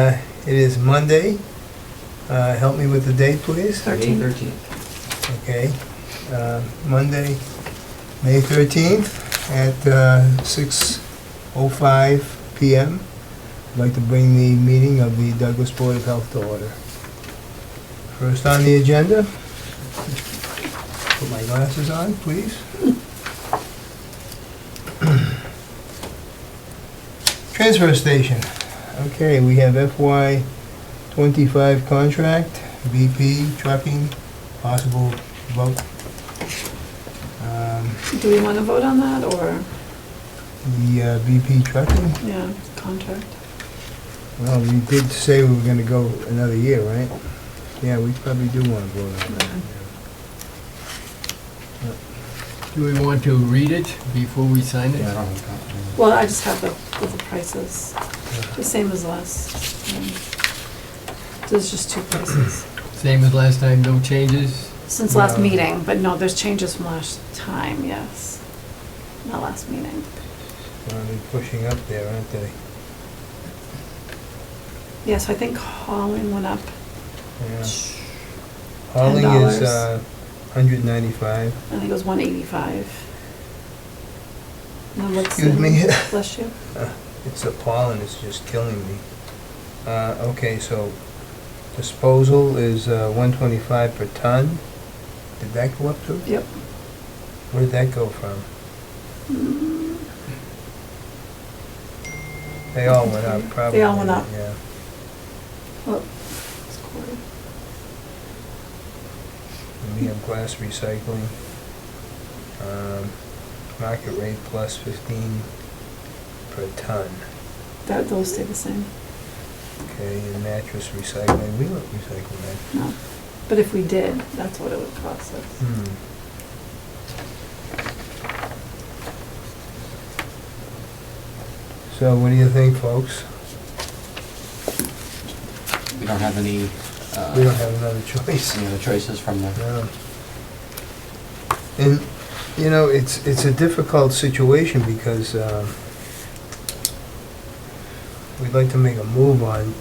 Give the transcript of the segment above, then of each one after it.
It is Monday. Help me with the date, please. May 13th. Okay. Monday, May 13th at 6:05 PM. I'd like to bring the meeting of the Douglas Board of Health to order. First on the agenda, put my glasses on, please. Transfer station. Okay, we have FY '25 contract, BP trucking, possible vote. Do we want to vote on that, or, The BP trucking, yeah, contract? well, we did say we were gonna go another year, right? Yeah, we probably do wanna vote on that. Do we want to read it before we sign it? Yeah, I don't have a copy. Well, I just have with the prices, the same as last. There's just two prices. Same as last time, no changes? Since last No. meeting, but no, there's changes from last time, yes. Not last meeting. Well, they're pushing up there, aren't they? Yeah, so I think hauling went up Yeah. Hauling is $10. 195. I think it was 185. Now what's Excuse me. Bless you. It's the pollen, it's just killing me. Okay, so disposal is 125 per ton. Did that go up to? Yep. Where did that go from? They all went up, probably. They all went up. Yeah. Oh, it's quarter. And we have glass recycling. Market rate plus 15 per ton. Those stay the same. Okay, and mattress recycling, we don't recycle that. No. But if we did, that's what it would cost us. So what do you think, folks? We don't have any, We don't have another choice. any other choices from the, No. And, you know, it's a difficult situation because we'd like to make a move on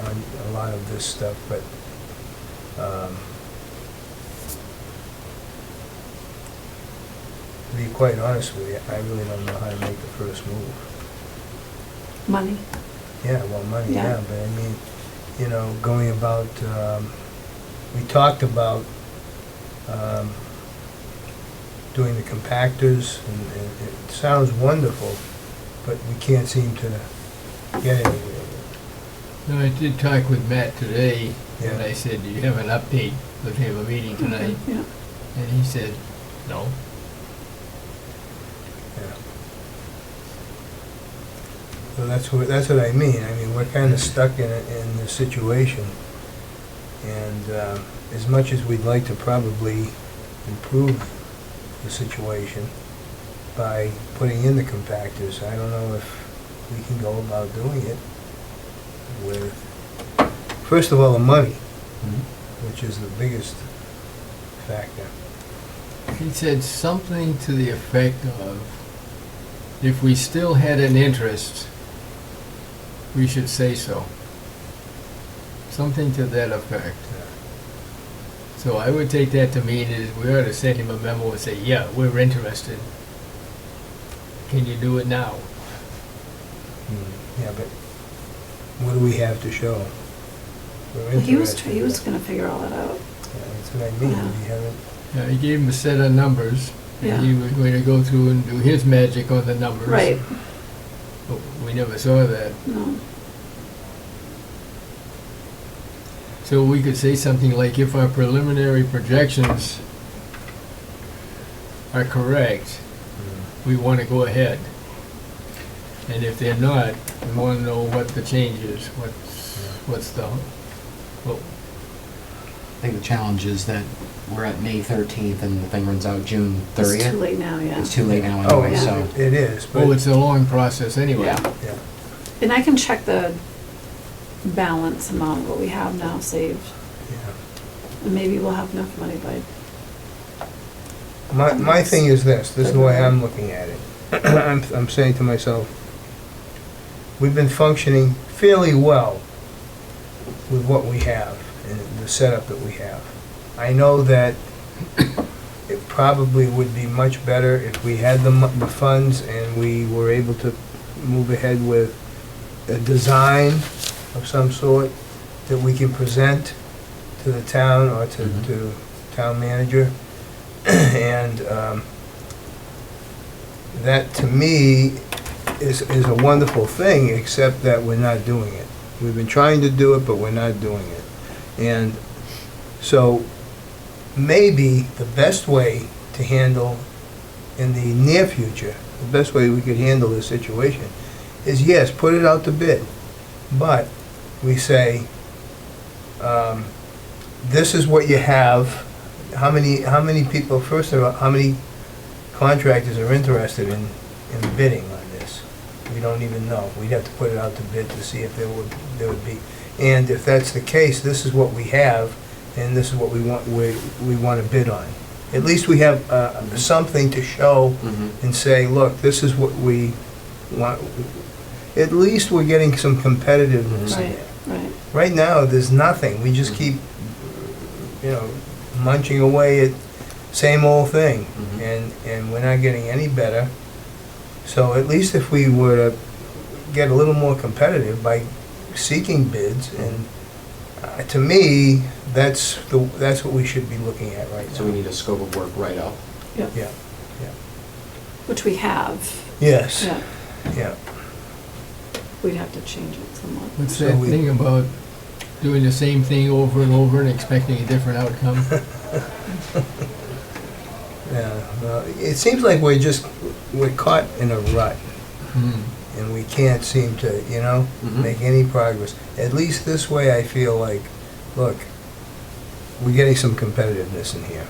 a lot of this stuff, but to be quite honest with you, I really don't know how to make the first move. Money. Yeah, well, money, Yeah. yeah, but I mean, you know, going about, we talked about doing the compactors, and it sounds wonderful, but we can't seem to get anywhere. No, I did talk with Matt today, and Yeah. I said, do you have an update? Let's have a meeting tonight. Yeah. And he said, no. Yeah. So that's what I mean. I mean, we're kind of stuck in this situation, and as much as we'd like to probably improve the situation by putting in the compactors, I don't know if we can go about doing it with, first of all, the money, which is the biggest factor. He said something to the effect of, if we still had an interest, we should say so. Something to that effect. So I would take that to mean is we ought to send him a memo and say, yeah, we're interested. Can you do it now? Yeah, but what do we have to show? We're He was interested. gonna figure all that out. Yeah, that's what I mean. Yeah. We haven't. Yeah, he gave him a set of numbers, Yeah. and he was going to go through and do his magic on the numbers. Right. But we never saw that. No. So we could say something like, if our preliminary projections are correct, we want to go ahead. And if they're not, we want to know what the change is, what's the, well, I think the challenge is that we're at May 13th and the thing runs out June 30th. It's too late now, yeah. It's too late now Oh, anyway, yeah. so. it is, but, well, it's a long process anyway. Yeah. yeah. And I can check the balance amount, what we have now saved. Yeah. And maybe we'll have enough money by, My thing is this is the way I'm looking at it. I'm saying to myself, we've been functioning fairly well with what we have and the setup that we have. I know that it probably would be much better if we had the funds and we were able to move ahead with a design of some sort that we can present to the town or to town manager. And that, to me, is a wonderful thing, except that we're not doing it. We've been trying to do it, but we're not doing it. And so maybe the best way to handle in the near future, the best way we could handle this situation is, yes, put it out to bid. But we say, this is what you have. How many people, first of all, how many contractors are interested in bidding on this? We don't even know. We'd have to put it out to bid to see if there would be. And if that's the case, this is what we have, and this is what we want to bid on. At least we have something to show and say, look, this is what we want. At least we're getting some competitiveness in Right, there. right. Right now, there's nothing. We just keep, munching away at same old thing, and we're not getting any better. So at least if we were to get a little more competitive by seeking bids, and to me, that's what we should be looking at right now. So we need a scope of work right up. Yep. Yeah, Which we have. yes, Yeah. yeah. We'd have to change it somewhat. What's So that we- thing about doing the same thing over and over and expecting a different outcome? Yeah, well, it seems like we're caught in a rut, Hmm. and we can't seem to, Mhm. make any progress. At least this way, I feel like, look, we're getting some competitiveness in here.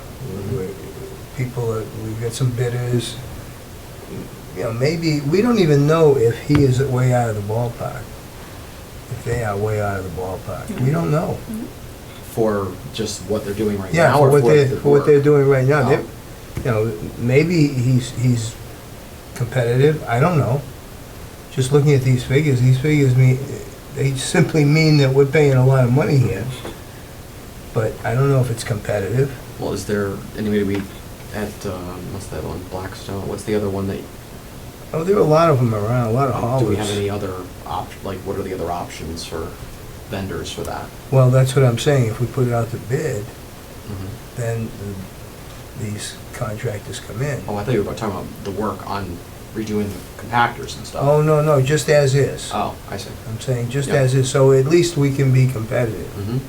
We've got some bidders. Maybe, we don't even know if he is way out of the ballpark. If they are way out of the ballpark. We don't know. For just what they're doing right Yeah, now, for or what for they're the work? doing right now. Oh. Maybe he's competitive, I don't know. Just looking at these figures mean, they simply mean that we're paying a lot of money here. But I don't know if it's competitive. Well, is there any way to be at, what's that one, Blackstone? What's the other one that, Oh, there are a lot of them around, a lot of haulers. do we have any other what are the other options for vendors for that? Well, that's what I'm saying, if we put it out to bid, Mhm. then these contractors come in. Oh, I thought you were talking about the work on redoing the compactors and stuff. Oh, no, just as is. Oh, I see. I'm saying just Yeah. as is, so at least we can be competitive, Mm-hmm.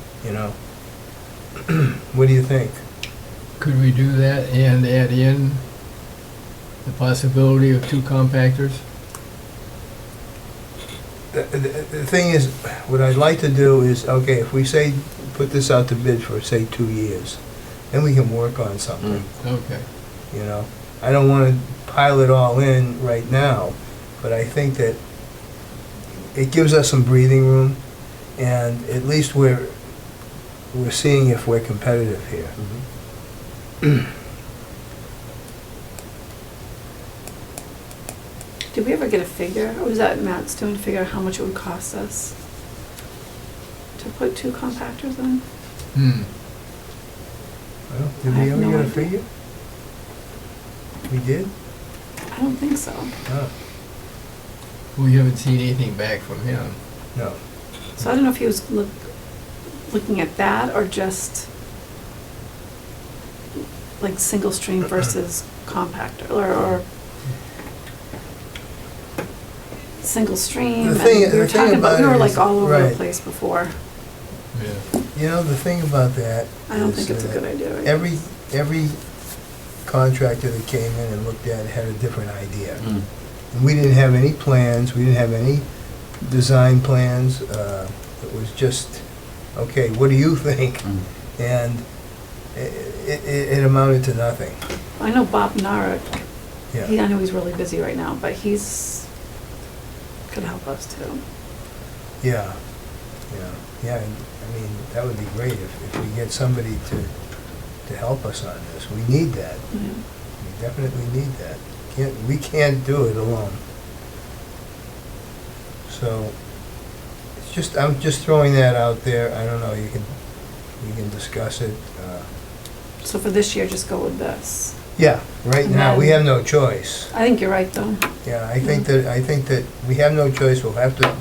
What do you think? Could we do that and add in the possibility of 2 compactors? The thing is, what I'd like to do is, okay, if we say, put this out to bid for, say, 2 years, then we can work on something, Okay. I don't want to pile it all in right now, but I think that it gives us some breathing room, and at least we're seeing if we're competitive here. Did we ever get a figure, or was that Matt's doing, figure out how much it would cost us to put 2 compactors in? Hmm. Well, did I we have ever no get a idea. figure? We did? I don't think so. No, We haven't seen anything back from him. no. So I don't know if he was looking at that or just like single stream versus compactor or single stream. The thing- And we were the thing talking about, we about were it like is- all over the right. place before. Yeah. The thing about that I don't is think it's a that good idea. Right? Every contractor that came in and looked at it had a different idea. Mm. And we didn't have any plans, we didn't have any design plans. It was just, okay, what do you think? Mm. And it amounted to nothing. I know Bob Narek. Yeah. I know he's really busy right now, but could help us too. Yeah. And, that would be great if we get somebody to help us on this. We need that. Yeah. We definitely need that. We can't do it alone. So, it's I'm just throwing that out there. I don't know, you can discuss it. So for this year, just go with this. Yeah, right And now, we then- have no choice. I think you're right, though. Yeah, I think that we have no choice. We'll have to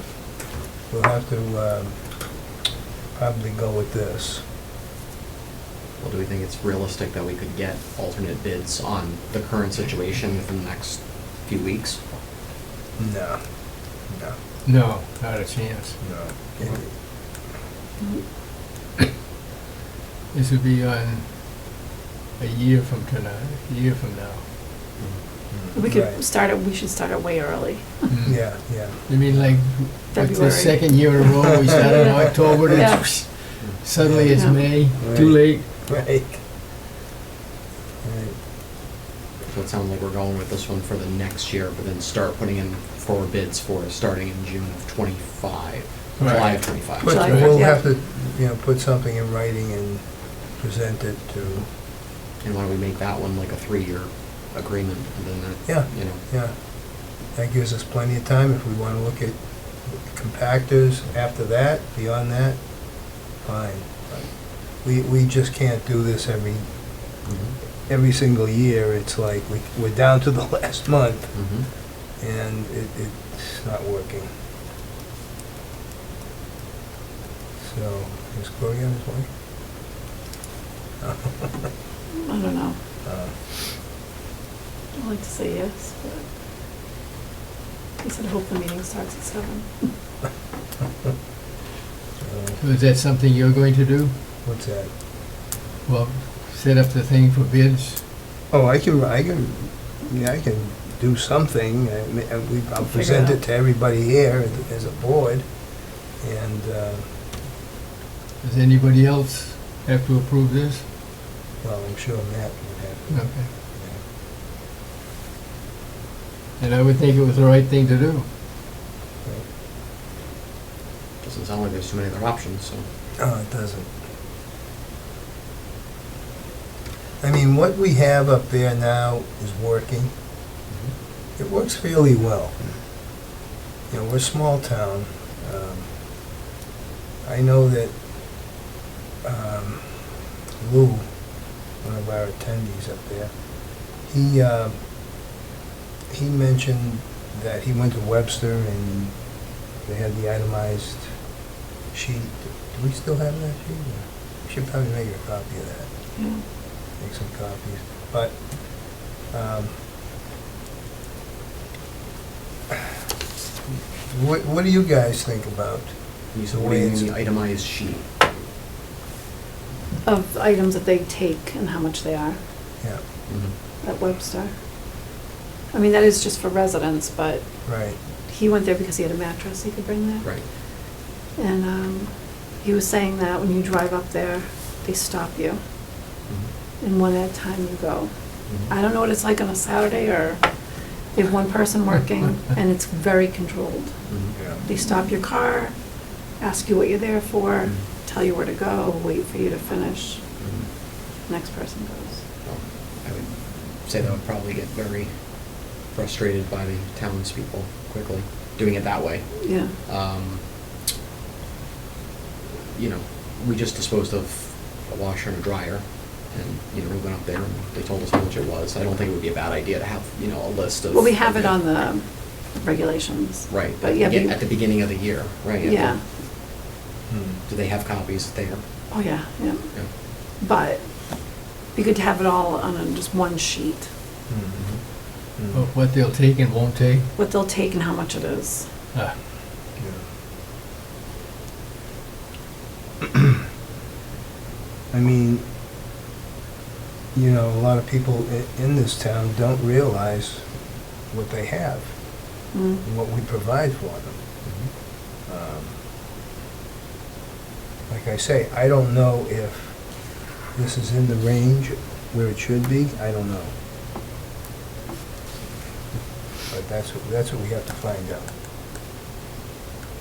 probably go with this. Well, do we think it's realistic that we could get alternate bids on the current situation within the next few weeks? No, no, No, not a chance. no. This would be on a year from tonight, a year from now. We could Right. we should start it way early. Mm. Yeah, yeah. You mean like, what's the February. second year in a row, we started in October, then Yeah. suddenly it's Yeah. May, Right. too late? Right. Right. So it sounds like we're going with this one for the next year, but then start putting in forward bids for starting in June of '25, July Right. of '25. But July, we'll yeah. have to, put something in writing and present it to, And why don't we make that one like a 3-year agreement, and then that, Yeah. yeah. That gives us plenty of time if we want to look at compactors after that, beyond that, fine. But we just can't do this every single year. It's like we're down to the last month, and it's not working. So, is Cory on his way? I don't know. Uh, I'd like to say yes, but he said hope the meeting starts at 7. So is that something you're going to do? What's that? Well, set up the thing for bids? Oh, I can do something. I'll Figure present it it out. to everybody here as a board, and, Does anybody else have to approve this? well, I'm sure Matt would have to. Okay. And I would think it was the right thing to do. Doesn't sound like there's too many other options, so. No, it doesn't. I mean, what we have up there now is working. It works fairly well. We're a small town. I know that Lou, one of our attendees up there, he mentioned that he went to Webster and they had the itemized sheet. Do we still have that sheet? We should probably make a copy of that. Yeah. Make some copies. But, what do you guys think about? You said, The what do you way mean, the it's- itemized sheet? Of items that they take and how much they are Yeah, at Webster. I mean, that is just for residents, but right. he went there because he had a mattress he could bring there. Right. And he was saying that when you drive up there, they stop you, and one at a time you go. I don't know what it's like on a Saturday, or they have one person working, and it's very controlled. Yeah. They stop your car, ask you what you're there for, tell you where to go, wait for you to finish, next person goes. Well, I would say that would probably get very frustrated by the townspeople quickly, doing it that way. Yeah, We just disposed of a washer and a dryer, and, we went up there and they told us how much it was. I don't think it would be a bad idea to have, a list of. well, we have it on the regulations. Right, But yeah, at the beginning of the year, right? at the- Yeah, Do they have copies there? oh, yeah, yeah. Yeah. But you could have it all on just one sheet, Of what they'll take and won't take? what they'll take and how much it is. Ah, I mean, a lot of people in this town don't realize what they have Mm. and what we provide for them. Like I say, I don't know if this is in the range where it should be. I don't know. But that's what we have to find out.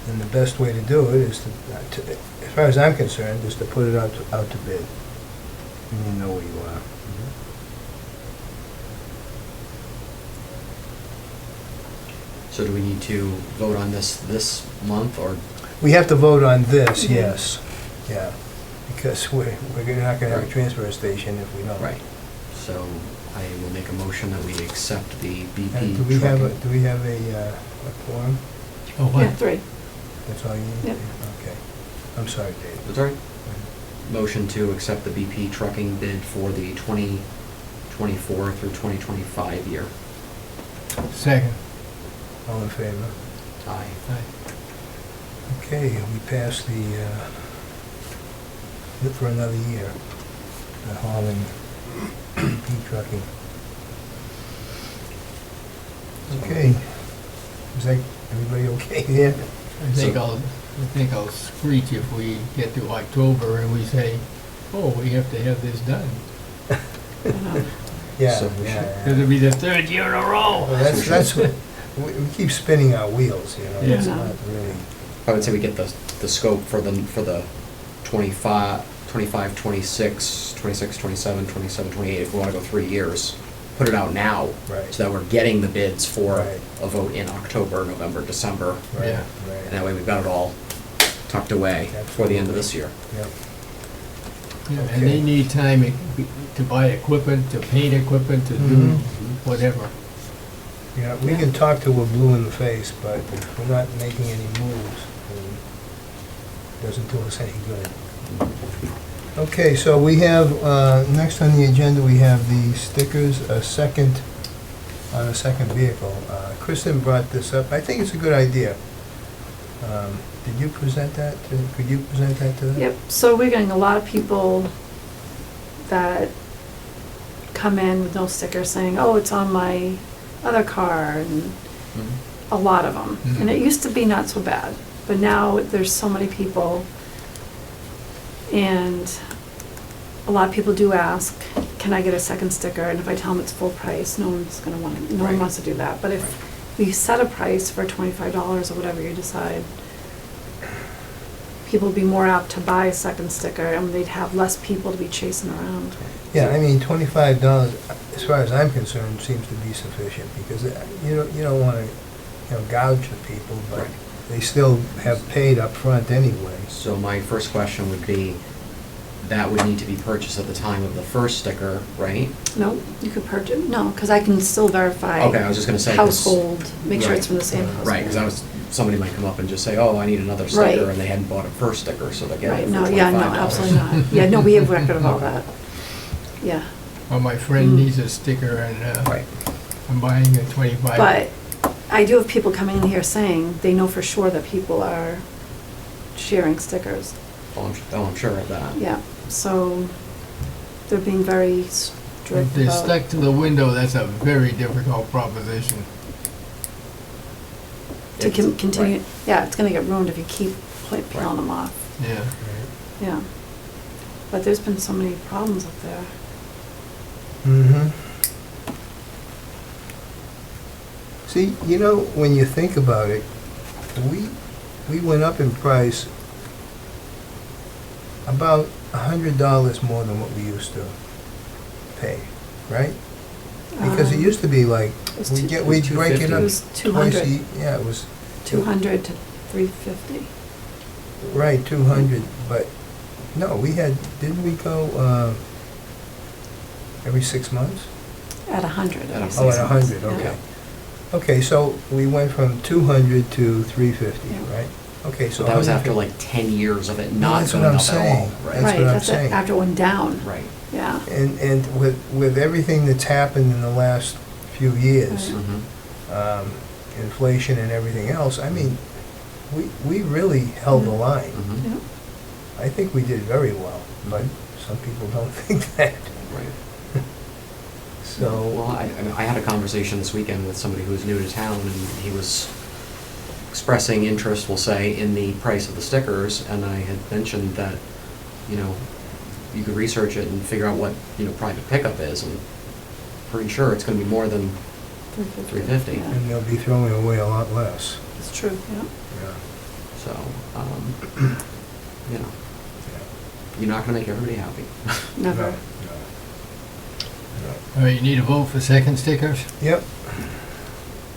And the best way to do it is as far as I'm concerned, is to put it out to bid. And you know where you are. So do we need to vote on this month, or we have to vote on this, Mhm. yes, yeah, because we're not gonna have a Right. transfer station if we don't. Right. So I will make a motion that we accept the BP And do we have trucking. a quorum? Oh, Yeah, what? 3. That's all you need? Yep. Okay. I'm sorry, Dave. That's all right. Motion to accept the BP trucking bid for the 2024 through 2025 year. Second. All in favor? Aye. Aye. Okay, we passed for another year, the hauling, BP trucking. Okay, is that, everybody okay there? I think I'll screech if we get to October and we say, oh, we have to have this done. Yeah, So we yeah, Because it'll be the 3rd year in a row. Well, that's what, we keep spinning our wheels, you know, it's Yeah. not really, I would say we get the scope for the 25, 26, 27, 28, if we wanna go 3 years. Put it out now, right, so that we're getting the bids for Right. a vote in October, November, December. right, Yeah. And right, that way we've got it all tucked away before the end of this year. yep. Yeah, and they need time to buy equipment, to paint equipment, to do Mhm. whatever. Yeah, we can talk till we're blue in the face, but if we're not making any moves, it doesn't do us any good. Okay, so we have, next on the agenda, we have the stickers, on a second vehicle. Kristen brought this up, I think it's a good idea. Did you present that could you present that to them? Yep, so we're getting a lot of people that come in with no sticker saying, oh, it's on my other car, and a lot of them. And it used to be not so bad, but now there's so many people, and a lot of people do ask, can I get a second sticker? And if I tell them it's full price, no one Right. wants to do that. But if we set a price for $25 or whatever you decide, people would be more apt to buy a second sticker, and they'd have less people to be chasing around. Yeah, I mean, $25, as far as I'm concerned, seems to be sufficient, because you don't wanna, gouge the people, but Right. they still have paid up front anyway. So my first question would be, that would need to be purchased at the time of the first sticker, right? No, you could purchase, no, because I can still verify. Okay, I was just gonna say. 'cause- Household, make sure it's Right. from the same household. Right, because somebody might come up and just say, oh, I need another sticker, Right. and they hadn't bought a first sticker, so they're getting Right, it for no, $25. yeah, no, absolutely not. Yeah, no, we have record of all that. Yeah, Well, my friend Mm. needs a sticker and Right. I'm buying a 25. but I do have people coming in here saying they know for sure that people are sharing stickers. I'm sure of that. Yeah, so they're being very strict If they're about. stuck to the window, that's a very difficult proposition. To It's- continue, right. yeah, it's gonna get ruined if you keep peeling them off, Yeah. yeah. But there's been so many problems up there. Mm-hmm. See, when you think about it, we went up in price about $100 more than what we used to pay, right? Because it used to be like, It was we'd break it It up was twice 200, yeah, it was, 200 to 350. right, 200, but, no, didn't we go, every 6 months? At 100. At every a- 6 Oh, at months, 100, yeah. okay. Okay, so we went from 200 to 350, Yeah. right? Okay, so. So that was after 150 like 10 years of it Well, not that's going what I'm up at all. saying. That's Right, what I'm that's it, saying. after it went down, Right. yeah. And with everything that's happened in the last few years, Right. Mhm. inflation and everything else, I mean, we really held the line. Mhm. Yeah. I think we did very well, but some people don't think that. Right. So, Well, I had a conversation this weekend with somebody who was new to town, and he was expressing interest, we'll say, in the price of the stickers, and I had mentioned that, you could research it and figure out what, private pickup is, and pretty sure it's gonna be more than 350. Yeah, and they'll be throwing away a lot less. it's true, yeah. Yeah. so, you're not gonna make everybody happy. Never. No, no. All right, you need a vote for second stickers? Yep.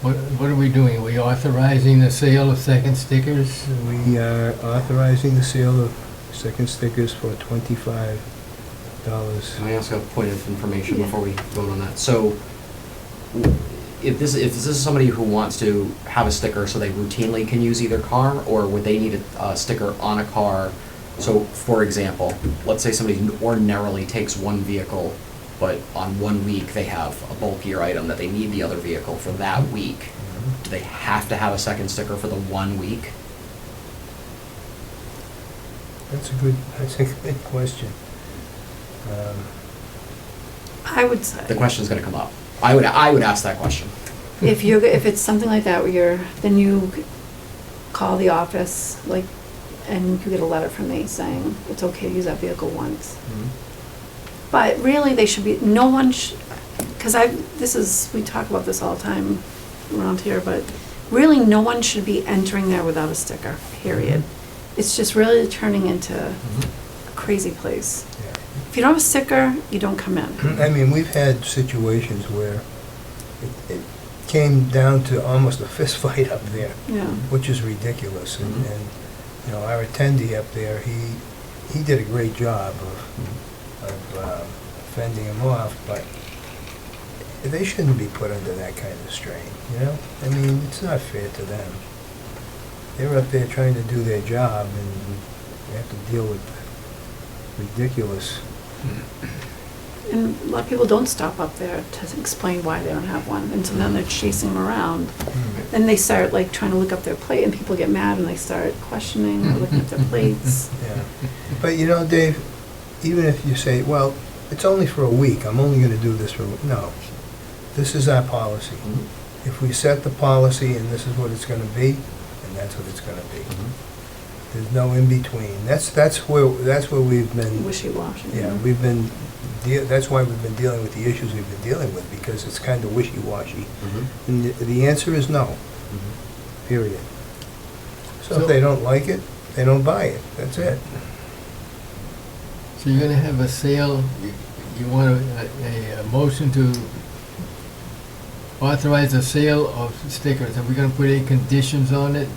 What are we doing? Are we authorizing the sale of second stickers? We are authorizing the sale of second stickers for $25. Can I ask a point of information Yeah. before we vote on that? So, if this is somebody who wants to have a sticker so they routinely can use either car, or would they need a sticker on a car? So, for example, let's say somebody ordinarily takes one vehicle, but on 1 week they have a bulkier item that they need the other vehicle for that week. Do they have to have a second sticker for the 1 week? That's a good question. I would say. The question's gonna come up. I would ask that question. If it's something like that where then you call the office, like, and you get a letter from me saying it's okay to use that vehicle once. But really, they should be, no one because we talk about this all the time around here, but really, no one should be entering there without a sticker, period. It's just really turning into a crazy place. Yeah. If you don't have a sticker, you don't come in. I mean, we've had situations where it came down to almost a fist fight up there, Yeah. which is ridiculous. And, Mhm. and, you know, our attendee up there, he did a great job of fending him off, but they shouldn't be put under that kind of strain, you know? I mean, it's not fair to them. They're up there trying to do their job, and they have to deal with ridiculous. And a lot of people don't stop up there to explain why they don't have one, and so then they're chasing them around. Then they start like trying to look up their plate, and people get mad and they start questioning or looking at their plates. Yeah. But you know, Dave, even if you say, well, it's only for a week, I'm only gonna do this for a week, no. This is our policy. If we set the policy and this is what it's gonna be, then that's what it's gonna be. There's no in-between. That's where we've been, Wishy-washy. yeah, we've been, that's why we've been dealing with the issues we've been dealing with, because it's kind of wishy-washy. And the answer is no, period. So if they don't like it, they don't buy it, that's it. So you're gonna have a sale, you want a motion to authorize the sale of stickers. Are we gonna put any conditions on it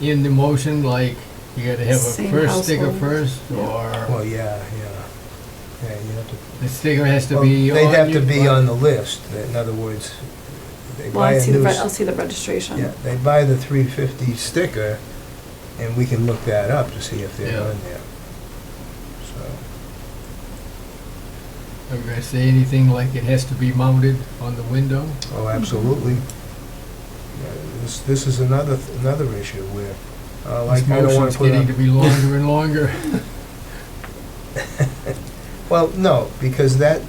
in the motion, like you gotta have a Same first sticker household. first, Yeah. or Well, yeah, you have to. the sticker has to Well, be on? they'd have to your- be on the list. In other words, they Well, buy a new, I'll see the registration. yeah, they buy the 350 sticker, and we can look that up to see if they're Yeah. on there. So, Are we gonna say anything like it has to be mounted on the window? oh, absolutely. Yeah, this is another issue where, like, This I don't want motion's to put getting to on. be longer and longer. Well, no, because that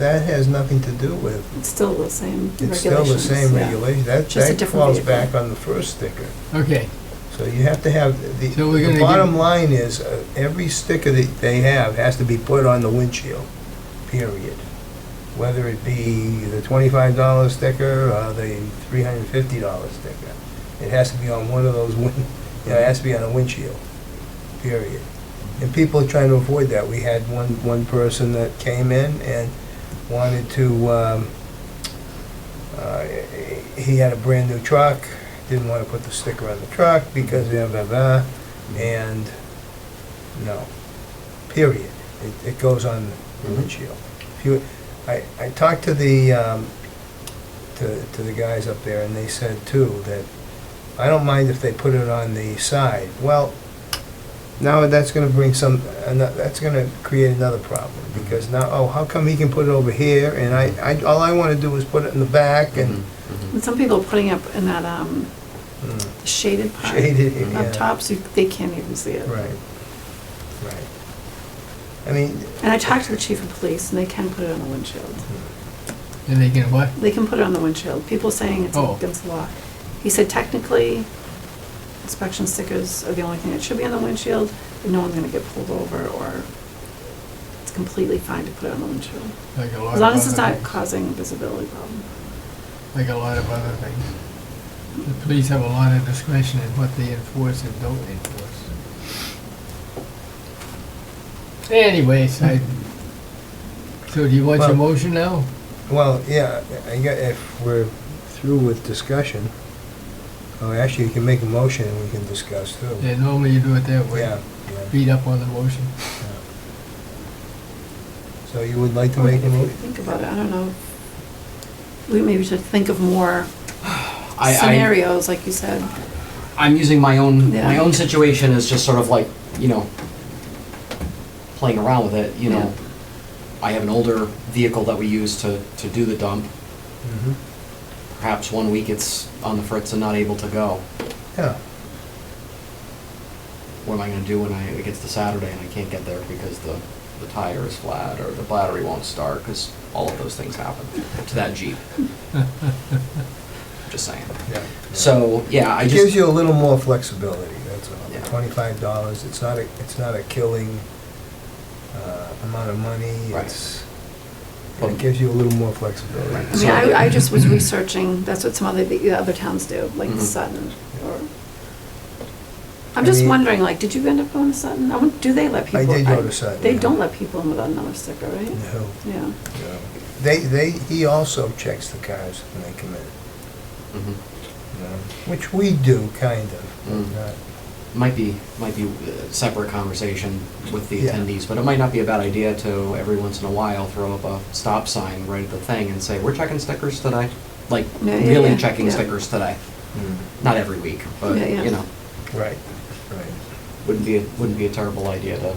has nothing to do with, It's still the same it's still the regulations. same yeah. regulation. That Just a different falls vehicle. back on the first sticker. Okay, So you have to have, So we're the gonna bottom give- line is, every sticker that they have has to be put on the windshield, period. Whether it be the $25 sticker or the $350 sticker. It has to be on one of those, it has to be on a windshield, period. And people are trying to avoid that. We had one person that came in and wanted to, he had a brand-new truck, didn't want to put the sticker on the truck because blah, blah, blah, and no, period. It goes on the windshield. If you, I talked to the guys up there, and they said too, that I don't mind if they put it on the side. Well, now that's gonna bring that's gonna create another problem, because now, oh, how come he can put it over here, and all I wanna do is put it in the back and And some people are putting up in that mm, shaded part shaded, yeah. up top, so they can't even see it. Right, right. I mean, And I talked to the chief of police, and they can put it on the windshield. and they can what? They can put it on the windshield. People saying it's Oh. against the law. He said technically, inspection stickers are the only thing that should be on the windshield, but no one's gonna get pulled over, or it's completely fine to put it on the windshield. Like a lot As long of as it's other not things. causing a visibility problem. Like a lot of other things. The police have a lot of discretion in what they enforce and don't enforce. Anyways, so do you want your Well- motion now? well, yeah, if we're through with discussion, oh, actually, you can make a motion and we can discuss too. Yeah, normally you do it that way. Yeah, yeah. Beat up on the motion. So you would like to make a If you motion? think about it, I don't know. We maybe should think of more I- scenarios, like you said. I'm using my own Yeah. situation as just sort of like, you know, playing around with it, you know. Yeah. I have an older vehicle that we use to do the dump. Mhm. Perhaps one week it's on the fritz and not able to go. Yeah, What am I gonna do when it gets to Saturday and I can't get there because the tire is flat or the battery won't start, because all of those things happen to that Jeep. Just saying. yeah. So, yeah, I It just. gives you a little more flexibility, that's all. Yeah. $25, it's not a killing amount of money. Right. It gives you a little more flexibility. Right. I mean, I just was researching, that's what some of the other towns do, like Mhm. Sutton, or... I I'm just mean- wondering, like, did you end up going to Sutton? Do they let people? I did go to Sutton, They yeah. don't let people in without another sticker, right? No, Yeah. no. He also checks the cars when they come in, Mhm. you know, which we do, kind of, but Mm. not. Might be a separate conversation with the Yeah. attendees, but it might not be a bad idea to, every once in a while, throw up a stop sign right at the thing and say, we're checking stickers today. Like, Yeah, yeah, really yeah, checking yeah. stickers today. Mm. Not every week, but, Yeah, yeah. you know, Right, right, wouldn't be a terrible idea to, right.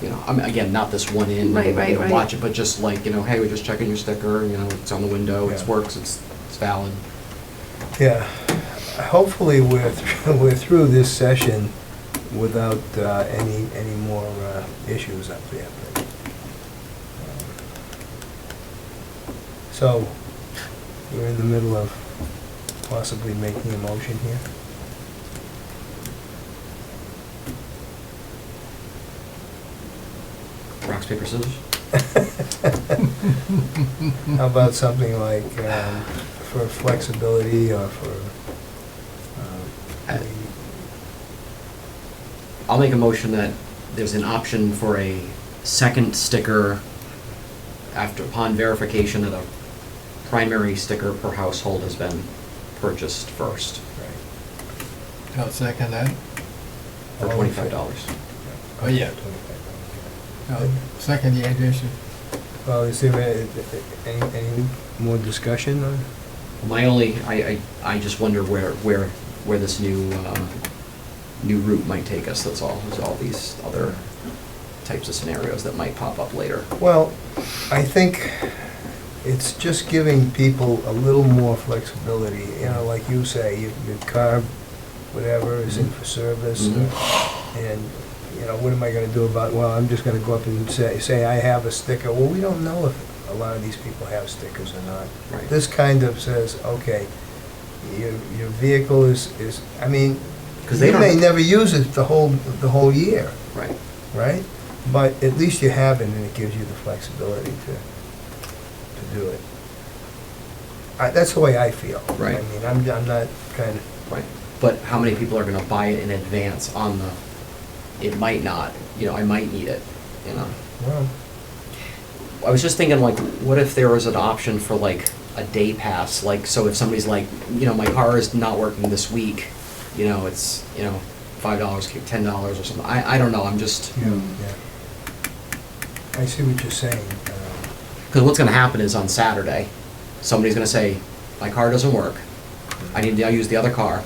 you know, I mean, again, not this one in, Right, you know, right, right. watch it, but just like, you know, hey, we're just checking your sticker, you know, it's on the window, it Yeah. works, it's valid. Yeah, hopefully we're through this session without any more issues up there. But, so, we're in the middle of possibly making a motion here. Rocks, paper, scissors? How about something like for flexibility or for... Uh, I'll make a motion that there's an option for a second sticker upon verification that a primary sticker per household has been purchased first right. I'll second that. for All in $25. Oh, yeah. $25. I'll second the addition. Well, is there any more discussion on? My only, I just wonder where this new route might take us, that's all. There's all these other types of scenarios that might pop up later. Well, I think it's just giving people a little more flexibility, you know, like you say, your car, whatever, is in for service, Mhm. and, you know, what am I gonna do about, well, I'm just gonna go up and say I have a sticker. Well, we don't know if a lot of these people have stickers or not. Right. This kind of says, okay, your vehicle is, I mean, 'Cause they you don't- may never use it the whole year, Right. right? But at least you have it, and it gives you the flexibility to do it. That's the way I feel. Right. I mean, I'm not kind of, Right, but how many people are gonna buy it in advance on it might not, you know, I might need it, you know? well, I was just thinking, like, what if there was an option for like a day pass, like, so if somebody's like, you know, my car is not working this week, you know, it's, you know, $5, $10 or something, I don't know, I'm just, yeah, yeah. I see what you're saying. because what's gonna happen is on Saturday, somebody's gonna say, my car doesn't work, I need to use the other car,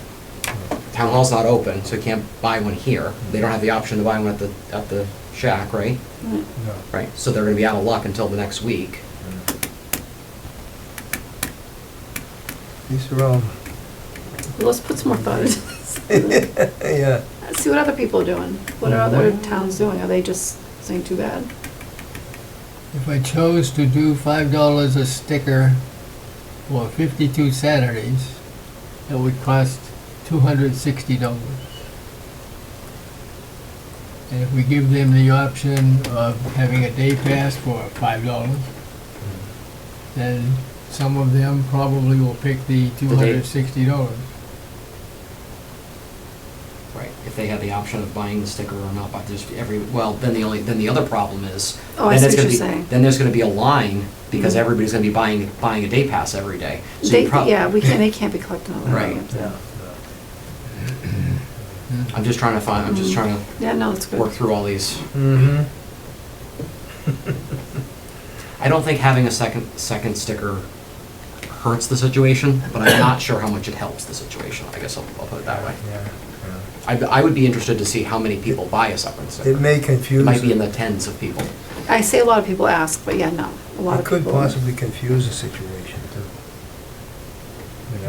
town hall's not open, so you can't buy one here, they don't have the option to buy one at the shack, right? Right. No. Right, so they're gonna be out of luck until the next week. These are all, Well, let's put some more thought into this. yeah. See what other people are doing. What are other towns doing? Are they just saying too bad? If I chose to do $5 a sticker for 52 Saturdays, it would cost $260. And if we give them the option of having a day pass for $5, then some of them probably will pick the $260. Right. if they had the option of buying the sticker or not, but just well, then the other problem is. Oh, I then see it's what gonna you're be- saying. Then there's gonna be a line, because Mhm. everybody's gonna be buying a day pass every day. So They, you prob- yeah, they can't be collecting all that. Right. money up there. I'm just trying to find, I'm just Mhm. trying Yeah, no, it's to good. work through all these. Mm-hmm. I don't think having a second sticker hurts the situation, but I'm not sure how much it helps the situation. I guess I'll put it that way. Yeah, I would be interested to see how many people buy a second yeah. sticker. It may confuse. It might be in the tens of people. I say a lot of people ask, but yeah, no, a lot It of could people. possibly confuse the situation too.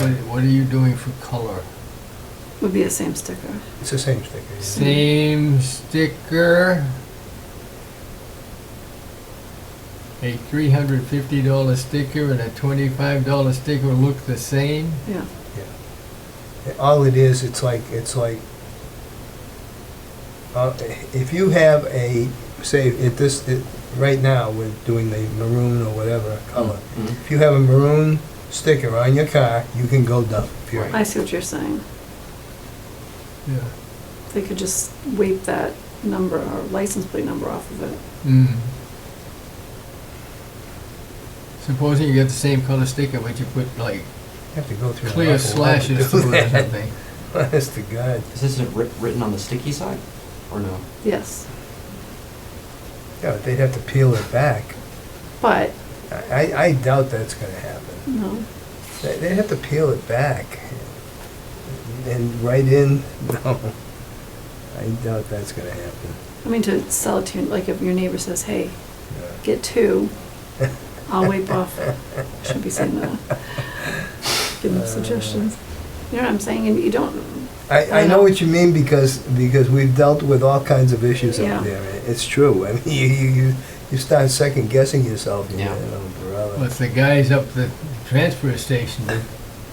You know, What are you doing for color? Would be the same sticker. It's the same sticker. yeah. Same sticker. A $350 sticker and a $25 sticker look the same? Yeah. All it is, it's like, if you have a, say, right now, we're doing the maroon or whatever color. Mhm. If you have a maroon sticker on your car, you can go dump, period. I see what you're saying. Yeah. They could just wipe that number or license plate number off of it. Mm. Supposing you get the same color sticker, but you put like You have to go through. an clear awful lot to slashes do through it or that. something. Honest to God. Is this written on the sticky side, or no? Yes, Yeah, they'd have to peel it back. but, I doubt that's gonna happen. no, They'd have to peel it back and write in, no. I doubt that's gonna happen. I mean, to sell it to, you, like if your neighbor says, hey, Yeah. get two, I'll wipe off, should be saying that. Give them suggestions. You know what I'm saying, and you don't, I know what you mean because we've dealt with all kinds of issues Yeah. up there. It's true. I mean, you start second guessing yourself. You Yeah. know, brother. Well, it's the guys up the transfer station that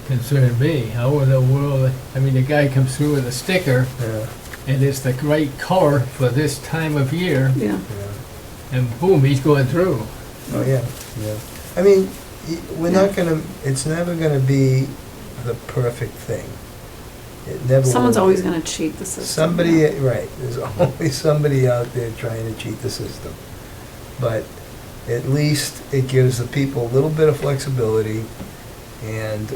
concern me. How in the world, I mean, the guy comes through with a sticker Yeah, and it's the right color for this time of year, yeah, yeah. and boom, he's going through. Oh, yeah, yeah. I mean, we're not gonna, it's never gonna be the perfect thing. It never someone's will. always gonna cheat the system. Somebody, yeah. right, there's always somebody out there trying to cheat the system. But at least it gives the people a little bit of flexibility, and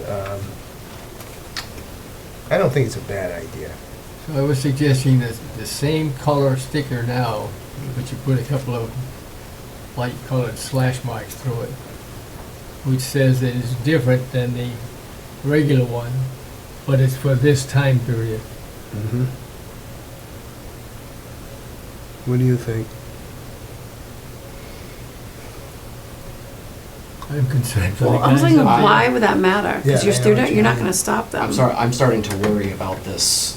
I don't think it's a bad idea. So I was suggesting that the same color sticker now, but you put a couple of light colored slash marks through it, which says that it's different than the regular one, but it's for this time period. Mm-hmm. What do you think? I'm concerned for the Well, I'm guys. saying, up there. why would that matter? Because Yeah, I know what you you're not mean. gonna stop them. I'm starting to worry about this.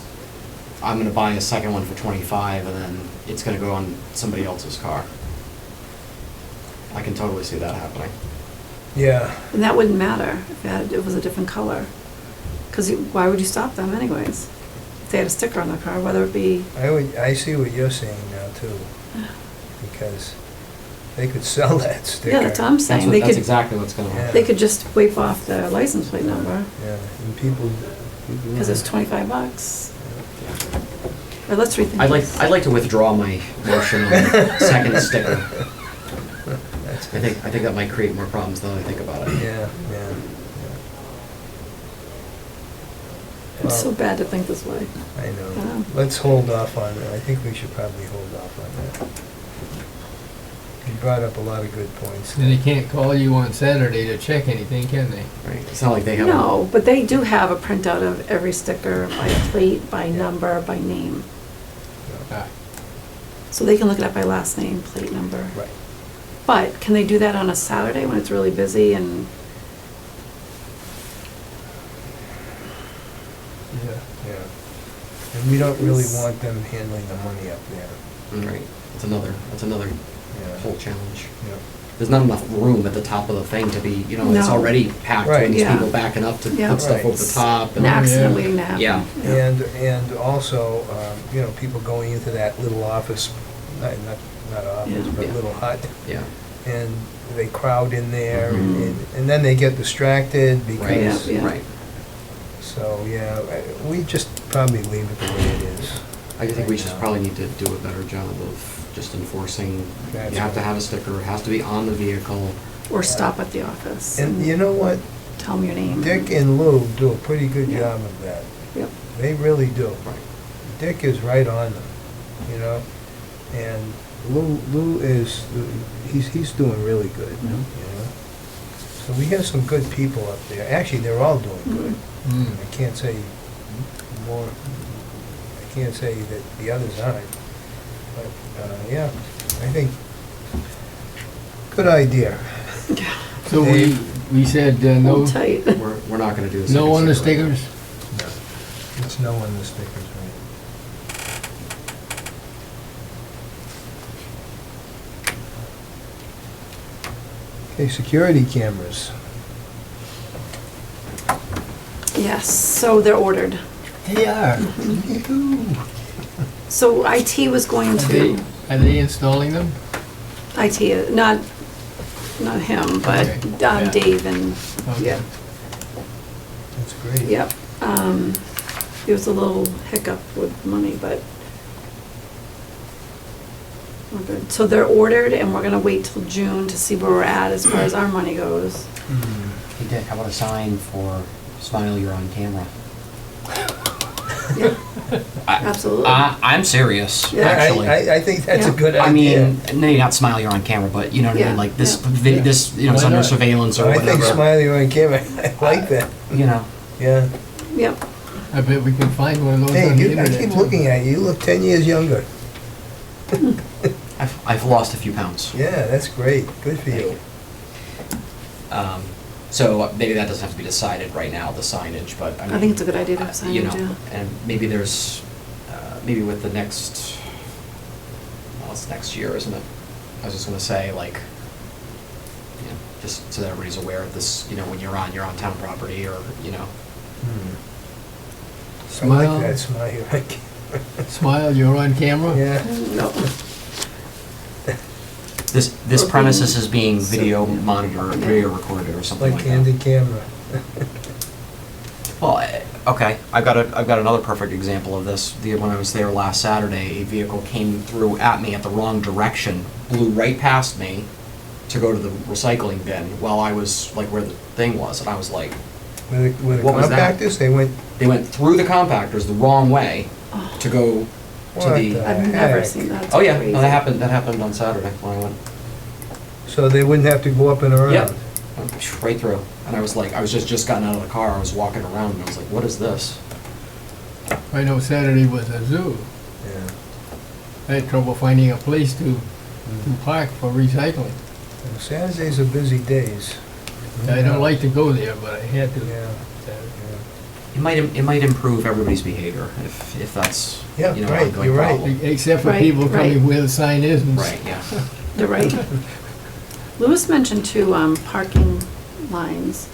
I'm gonna buy a second one for 25, and then it's gonna go on somebody else's car. I can totally see that happening. Yeah, And that wouldn't matter if it was a different color. Because why would you stop them anyways? If they had a sticker on their car, whether it be, I see what you're saying now too, because they could sell that sticker. yeah, that's what I'm saying. They That's could, exactly what's gonna Yeah. happen. they could just wipe off their license plate number, Yeah, and people. because it's $25. Or let's rethink this. I'd like to withdraw my motion on the second sticker. That's I think that might create more problems than I think about it. Yeah, yeah. It's so Well, bad to think this way. I know. Yeah. Let's hold off on that. I think we should probably hold off on that. You brought up a lot of good points. And they can't call you on Saturday to check anything, can they? Right? It's not like they have. No, but they do have a printout of every sticker by plate, by number, by name. Ah, So they can look it up by last name, plate number. Right. But can they do that on a Saturday when it's really busy and, yeah. Yeah. And we don't really want them handling the money up there. Right. That's another Yeah. whole challenge. Yeah. There's not enough room at the top of the thing to be, it's No. already packed Right. when there's Yeah. people backing up to Yeah. put stuff Right. over the top. an And accident yeah. waiting to happen? Yeah. And also, people going into that little office, not office, Yeah. but Yeah. little hut, Yeah. and they crowd in there, Mhm. and then they get distracted Right. because, Yeah. Right. so, yeah, we just probably leave it the way it is. I think we right just now. probably need to do a better job of just enforcing, That's you have to right. have a sticker, it has to be on the vehicle. Or stop at the office And you and know what? tell them your name. Dick and Lou do a pretty good Yeah. job of that. Yep. They really do. Right. Dick is right on them, you know? And Lou is, he's doing really good, you know? So we have some good people up there. Actually, they're all doing good. Mm. I can't say more, I can't say that the others aren't. But, yeah, I think, good idea. So we said no, Hold tight. We're not gonna do this. no on the stickers? It's no on the stickers, right? Okay, security cameras. Yes, so they're ordered. They are. Yoo-hoo. So IT was going to, Are they installing them? IT, not him, but Okay, yeah. Dave and, Okay. yeah, That's great. yep. There was a little hiccup with money, but we're good. So they're ordered and we're gonna wait till June to see where we're at as far as our money goes. Hmm. Hey Dick, how about a sign for Smile, you're on camera? Yeah, absolutely. I'm serious, Yeah. actually. I think that's a Yeah. good I idea. mean, maybe not Smile, you're on camera, but you know what I Yeah, mean, like this, yeah. this, you know, it's Why under not? surveillance or I think whatever. Smiley on camera, I like that, You know, yeah. Yep, I bet we can find one of those Hey, on the I internet. keep too. looking at you, you look 10 years younger. I've lost a few pounds. Yeah, that's great, good for you. So maybe that doesn't have to be decided right now, the signage, but I mean. I think it's a good idea to have You signage, know, yeah. and maybe there's, maybe with the next, well, it's next year, isn't it? I was just gonna say, like, you know, just so that everybody's aware of this, you know, when you're on town property, or, you know. Hmm. I Smile. like that smile on camera. Smile, you're on camera? Yeah, No, This Or premises being- is being video so- monitored, or yeah. video recorded, or something like like that. candid camera. Well, okay, I've got another perfect example of this. When I was there last Saturday, a vehicle came through at me at the wrong direction, blew right past me to go to the recycling bin while I was like where the thing was, and I was like, With the What was that? compactors, they went, they went through the compactors the wrong way to go to what the. the I've never heck? seen that. It's Oh yeah, crazy. no, that happened on Saturday when I went. So they wouldn't have to go up and around? Yep. Went right through, and I was like, I was just gotten out of the car, I was walking around, and I was like, what is this? I know Saturday was a zoo. Yeah. I had trouble finding a place to park for recycling. And Saturdays are busy days. I don't like to go there, but I had to. Yeah, Saturday. yeah. It might improve everybody's behavior if that's, Yeah, you know, right, ongoing you're right. problem. Except for Right, people coming right. where the sign is and. Right, yeah. You're right. Lewis mentioned two parking lines.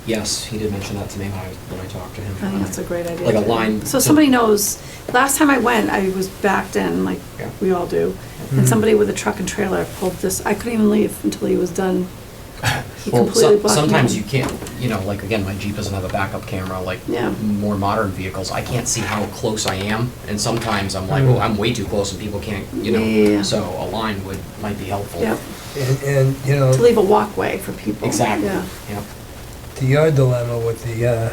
Yes, he did mention that to me when I talked to him. I think that's a great idea. Like a too. line So to- somebody knows, last time I went, I was backed in, like Yeah. we all do. Mhm. And somebody with a truck and trailer pulled this, I couldn't even leave until he was done. He Well, completely blocked me sometimes in. you can't, you know, like, again, my Jeep doesn't have a backup camera, like Yeah. more modern vehicles. I can't see how close I am, and sometimes I'm like, Mm. oh, I'm way too close and people can't, you know. Yeah. So a line might be helpful. Yep, And, you know, to leave a walkway for people. Exactly. Yeah. Yep. to your dilemma with the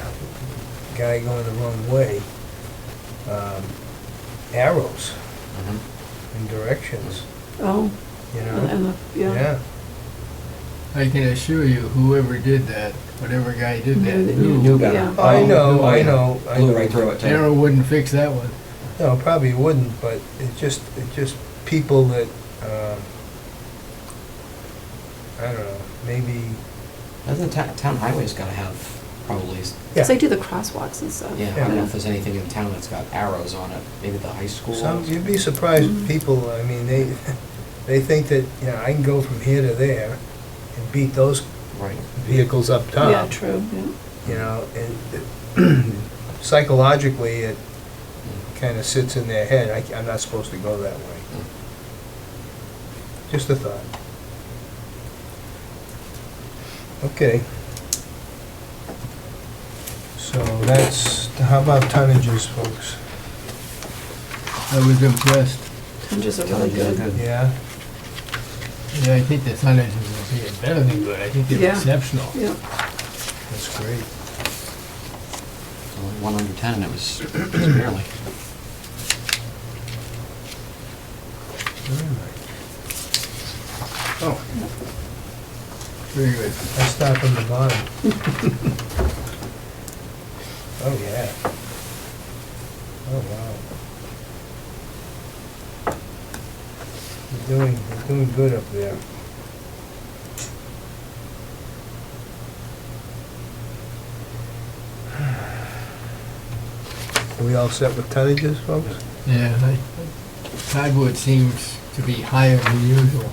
guy going the wrong way, arrows Mhm. and directions, Oh, you and know? the, yeah. Yeah, I can assure you, whoever did that, whatever guy did that, Knew- Knew better. Yeah. I Oh, know, oh, I yeah. know. I Blew know. right through it too. Arrow wouldn't fix that one. No, probably wouldn't, but it's just people that, I don't know, maybe, Doesn't town highways gotta have probably, yeah. Because they do the crosswalks and stuff. yeah, I don't know if there's anything in town that's got arrows on it, maybe the high school. Some, you'd be surprised, Mhm. people, I mean, they think that, you know, I can go from here to there and beat those Right. vehicles up top. Yeah, true, yeah. You know, and psychologically, it kind of sits in their head, I'm not supposed to go that way. Just a thought. Okay. So that's, how about tonnages, folks? I was impressed. Tunges are really good. Yeah, Yeah, I think the tonnage is better than good. I think they're Yeah. exceptional. Yeah. that's great. Only 1 under 10, and it was barely. Oh, Very good. I start from the bottom. Oh, yeah. Oh, wow. You're doing good up there. Are we all set with tonnages, folks? Yeah, hardwood seems to be higher than usual.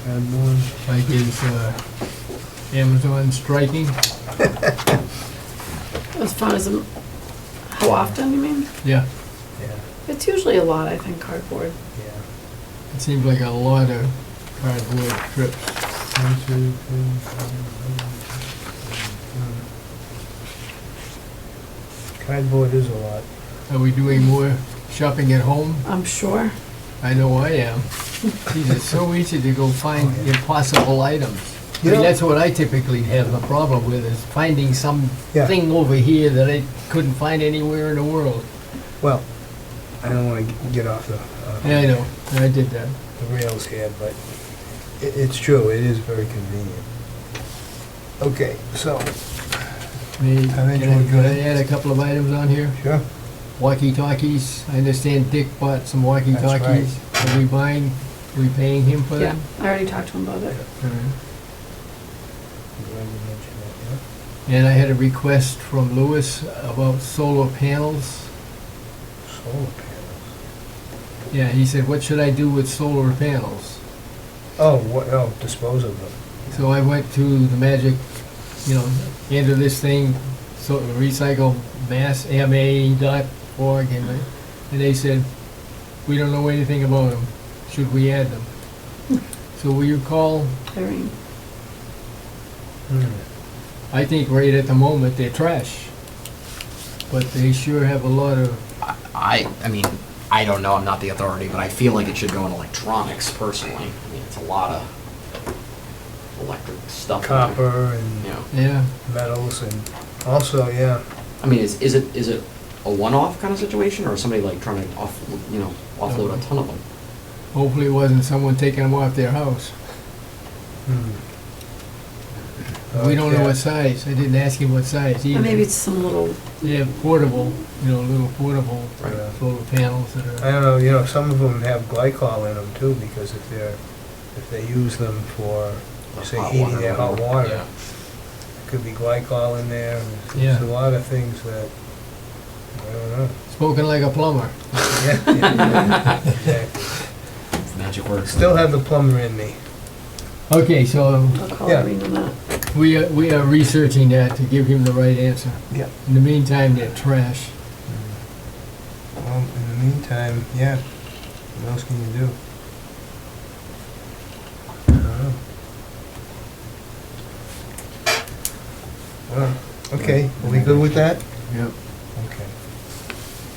Cardboard. Like is Amazon striking? As far as, how often, you mean? Yeah, Yeah, It's usually a lot, I think, cardboard. yeah. it seems like a lot of hardwood trips. 1, 2, 3, 4, 5, 6. Cardboard is a lot. Are we doing more shopping at home? I'm sure. I know I am. Geez, it's so easy to go find Oh, yeah. impossible items. I You mean, know- that's what I typically have a problem with, is finding some Yeah. thing over here that I couldn't find anywhere in the world. Well, I don't want to get off Yeah, I know, I did that. the rails here, but it's true, it is very convenient. Okay, so, May- I think Can we're can I good. add a couple of items on here? sure. Walkie-talkies, I understand Dick bought some walkie-talkies. Are we paying him for Yeah, them? I already talked to him about it. All right. I'm glad you mentioned that, And I had a request from Lewis about solar panels. yeah. Solar panels. Yeah, he said, what should I do with solar panels? Oh, dispose of them. So I went to the magic, enter this thing, so recycle massma.org, and they said, we don't know anything about them. Should we add them? So will you call? Irene. I think right at the moment they're trash, but they sure have a lot of. I mean, I don't know, I'm not the authority, but I feel like it should go in electronics personally. I mean, it's a lot of electric stuff. Copper and Yeah. Yeah, metals and also, yeah, I mean, is it a one-off kind of situation, or is somebody trying to offload a ton of them? hopefully it wasn't someone taking them off their house. We don't know Okay. what size. I didn't ask him what size either. And maybe it's some little, They have portable, little portable Right. solar panels that I are. don't know, some of them have glycol in them too, because if they use them for, say, Hot heating water, their hot whatever. water, Yeah. could be glycol in there. Yeah. There's a lot of things that, I don't know. Spoken like a plumber. Yeah, exactly. Magic words. Still have the plumber in me. Okay, so I'll call Yeah. Irene on that. we are researching that to give him the right answer. Yeah. In the meantime, they're trash. Well, in the meantime, yeah, what else can you do? I don't know. Well, okay, are we good with that? Yep. Okay.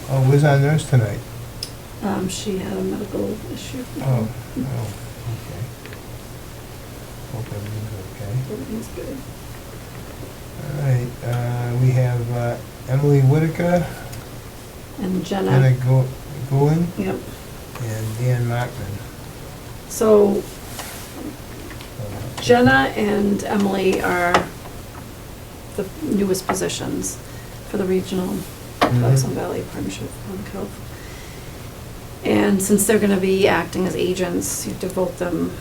Oh, where's our nurse tonight? She had a medical issue. Oh, okay. Hope everything's okay. Everything's good. All right, we have Emily Whitaker, And Jenna Jenna, Goin, yep. and Dan Markman. So Jenna and Emily are the newest positions for the regional Blackstone Valley Partnership on Cove. And since they're gonna be acting as agents, you have to vote them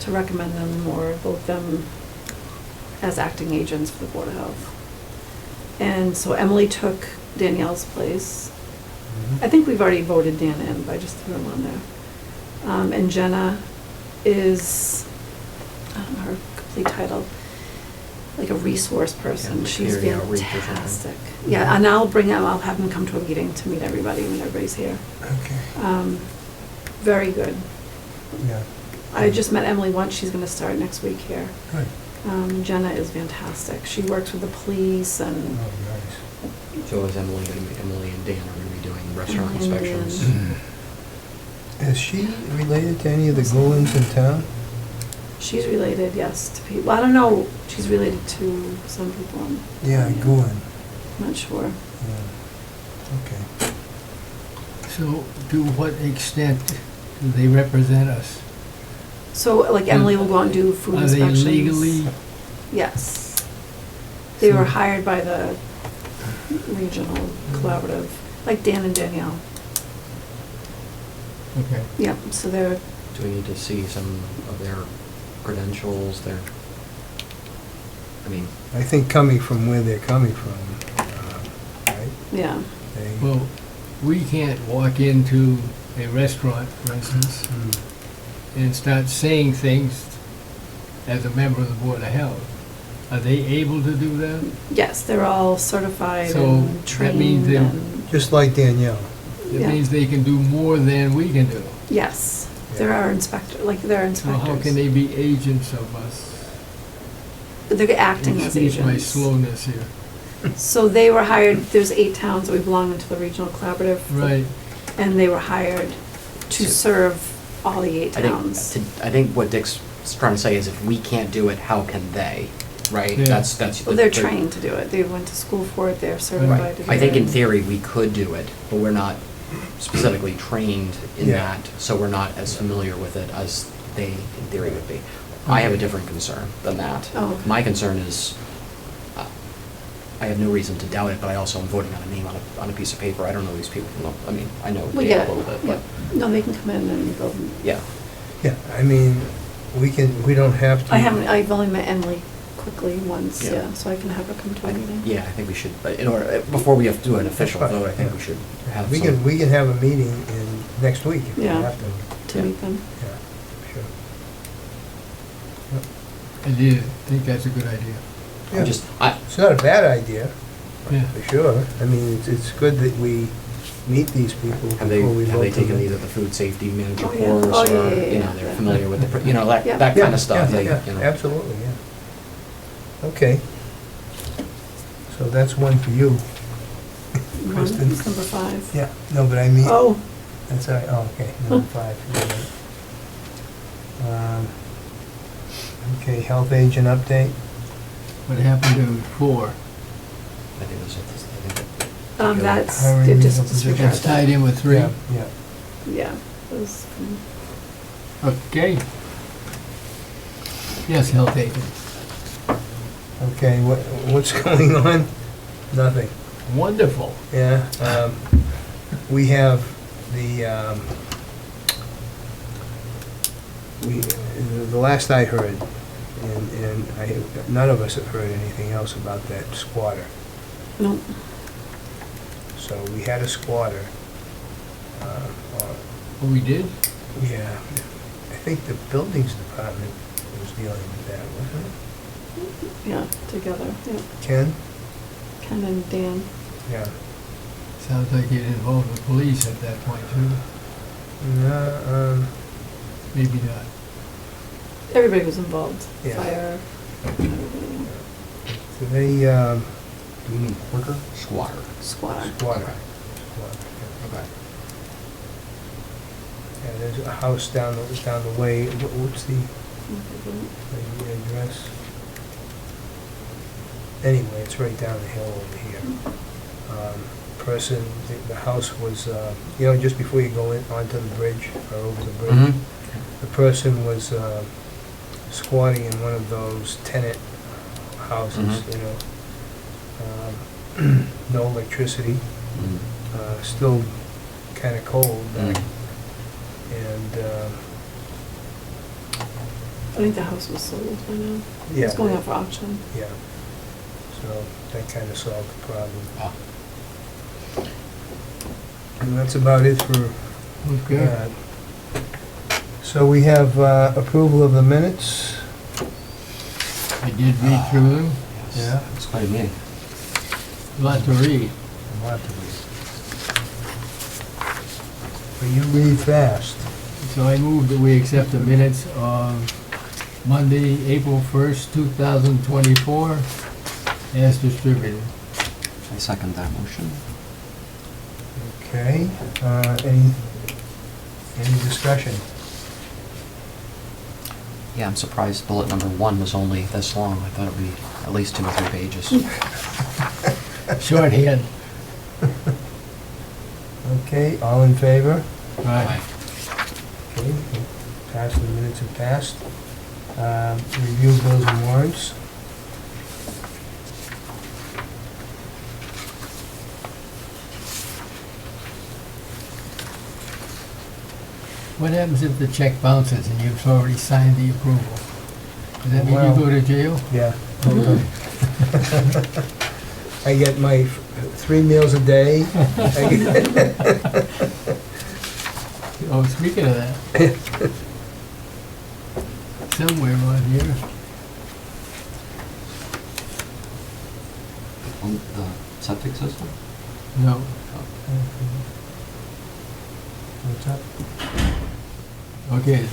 to recommend them or vote them as acting agents for the Board of Health. And so Emily took Danielle's place. I think we've already voted Dan in, but I just threw him on there. And Jenna is, I don't know her complete title, like a resource person. Yeah, She's community outreach or something. fantastic. Yeah, and I'll have him come to a meeting to meet everybody when everybody's here. Okay, Very good. yeah, I just met Emily once, she's gonna start next week here. good. Jenna is fantastic. She works with the police Oh, and, nice. So is Emily and Dan are going to be doing restaurant And inspections. Indian. Is she related to any of the Goins in town? She's related, yes, to people. I don't know, she's related to some people. Yeah, Goin, I'm not sure. yeah. Okay. So to what extent do they represent us? So, like, Emily will go out and do food Are they inspections. legally? Yes. They were So- hired by the regional collaborative, like Dan and Danielle. Okay. Yep, so they're, Do we need to see some of their credentials, their, I mean, I think coming from where they're coming from, right? yeah. They- Well, we can't walk into a restaurant, for instance, Mm. and start saying things as a member of the Board of Health. Are they able to do that? Yes, they're all certified So, and that trained means they're- and, Just like Danielle. It Yeah. means they can do more than we can do. yes, they're Yeah. our inspector, like, they're So inspectors. how can they be agents of us? They're acting as agents. Excuse my slowness here. So they were hired, there's 8 towns that we belong into the regional collaborative. Right. And they were hired to So- serve all the 8 I think, towns. I think what Dick's trying to say is if we can't do it, how can they, right? Yeah. That's. Well, they're trained to do it. They went to school for it, they're certified Right. to do it. I think in theory, we could do it, but we're not specifically trained in Yeah. that, so we're not as familiar with it as they in theory would be. I have a different concern than that. Oh, okay. My concern is, I have no reason to doubt it, but I also am voting on a name on a piece of paper. I don't know these people. No, I mean, I know We Dave get a it, little bit, yeah. but, No, they can come in and go, yeah. Yeah, I mean, we don't have to. I've only met Emily quickly once, Yeah. yeah, so I can have her come to a meeting. Yeah, I think we should, but in order, before we have to do an official That's fine, vote, I think yeah. we should have We some. can have a meeting next week if we Yeah. have to. To Yeah. meet them. Yeah, sure. I do think that's a good idea. I'm Yeah. just, It's not a bad idea, Yeah. for sure. I mean, it's good that we meet these people have they, before we vote. have they taken them. these at the food safety manager Oh, yeah. course, Oh, yeah, or, yeah, you know, yeah. they're familiar with the, you know, that Yeah. that kind of stuff, Yeah, they, yeah, you know. absolutely, yeah. Okay. So that's one for you. One, Kristen? it's number 5. Yeah, no, but I mean. Oh, That's all right, oh, okay, number 5. you're right. Okay, health agent update. What happened to 4? I think that's, I think that's, Hiring it legal just position. disregard That's tied that. in with 3? Yeah, yeah. Yeah, it was from Okay. Yes, health agent. Okay, what's going on? Nothing. Wonderful. Yeah, we have the last I heard, and none of us have heard anything else about that squatter. no, So we had a squatter. Oh, we did? Yeah, I think the buildings department was dealing with that, wasn't it? yeah, together, yeah. Ken? Ken and Dan. Yeah. Sounds like it involved the police at that point, too. No, Maybe not. Everybody was involved. Yeah. Fire, everybody. so they, Do you mean worker? Squatter. Squatter. squatter. Okay. Squatter, yeah. Okay. Yeah, there's a house down the way, what's the address? Anyway, it's right down the hill over here. Person, the house was, just before you go in onto the bridge, or over the bridge. Mm-hmm. The person was squatting in one of those tenant houses, Mhm. No electricity, Mm-hmm. still kind of cold. Mm. And, I think the house was sold by now. It yeah. was going out for auction. Yeah, so that kind of solved the problem. Ah. And that's about it for Okay. that. So we have approval of the minutes. I did read through them. Yes. Yeah. It's quite a meeting. A lot to read. A lot to read. But you read fast. So I move that we accept the minutes of Monday, April 1st, 2024, as distributed. I second that motion. Okay, any discussion? Yeah, I'm surprised bullet number 1 was only this long. I thought it'd be at least 2 or 3 pages. Shorthand. Okay, all in favor? Right. Okay, passed, the minutes have passed. Review bills and warrants. What happens if the check bounces and you've already signed the approval? Does that mean Well- you go to jail? Yeah. I get my 3 meals a day. I get- Oh, speaking of that. Somewhere on here. The septic system? No. What's up? Okay,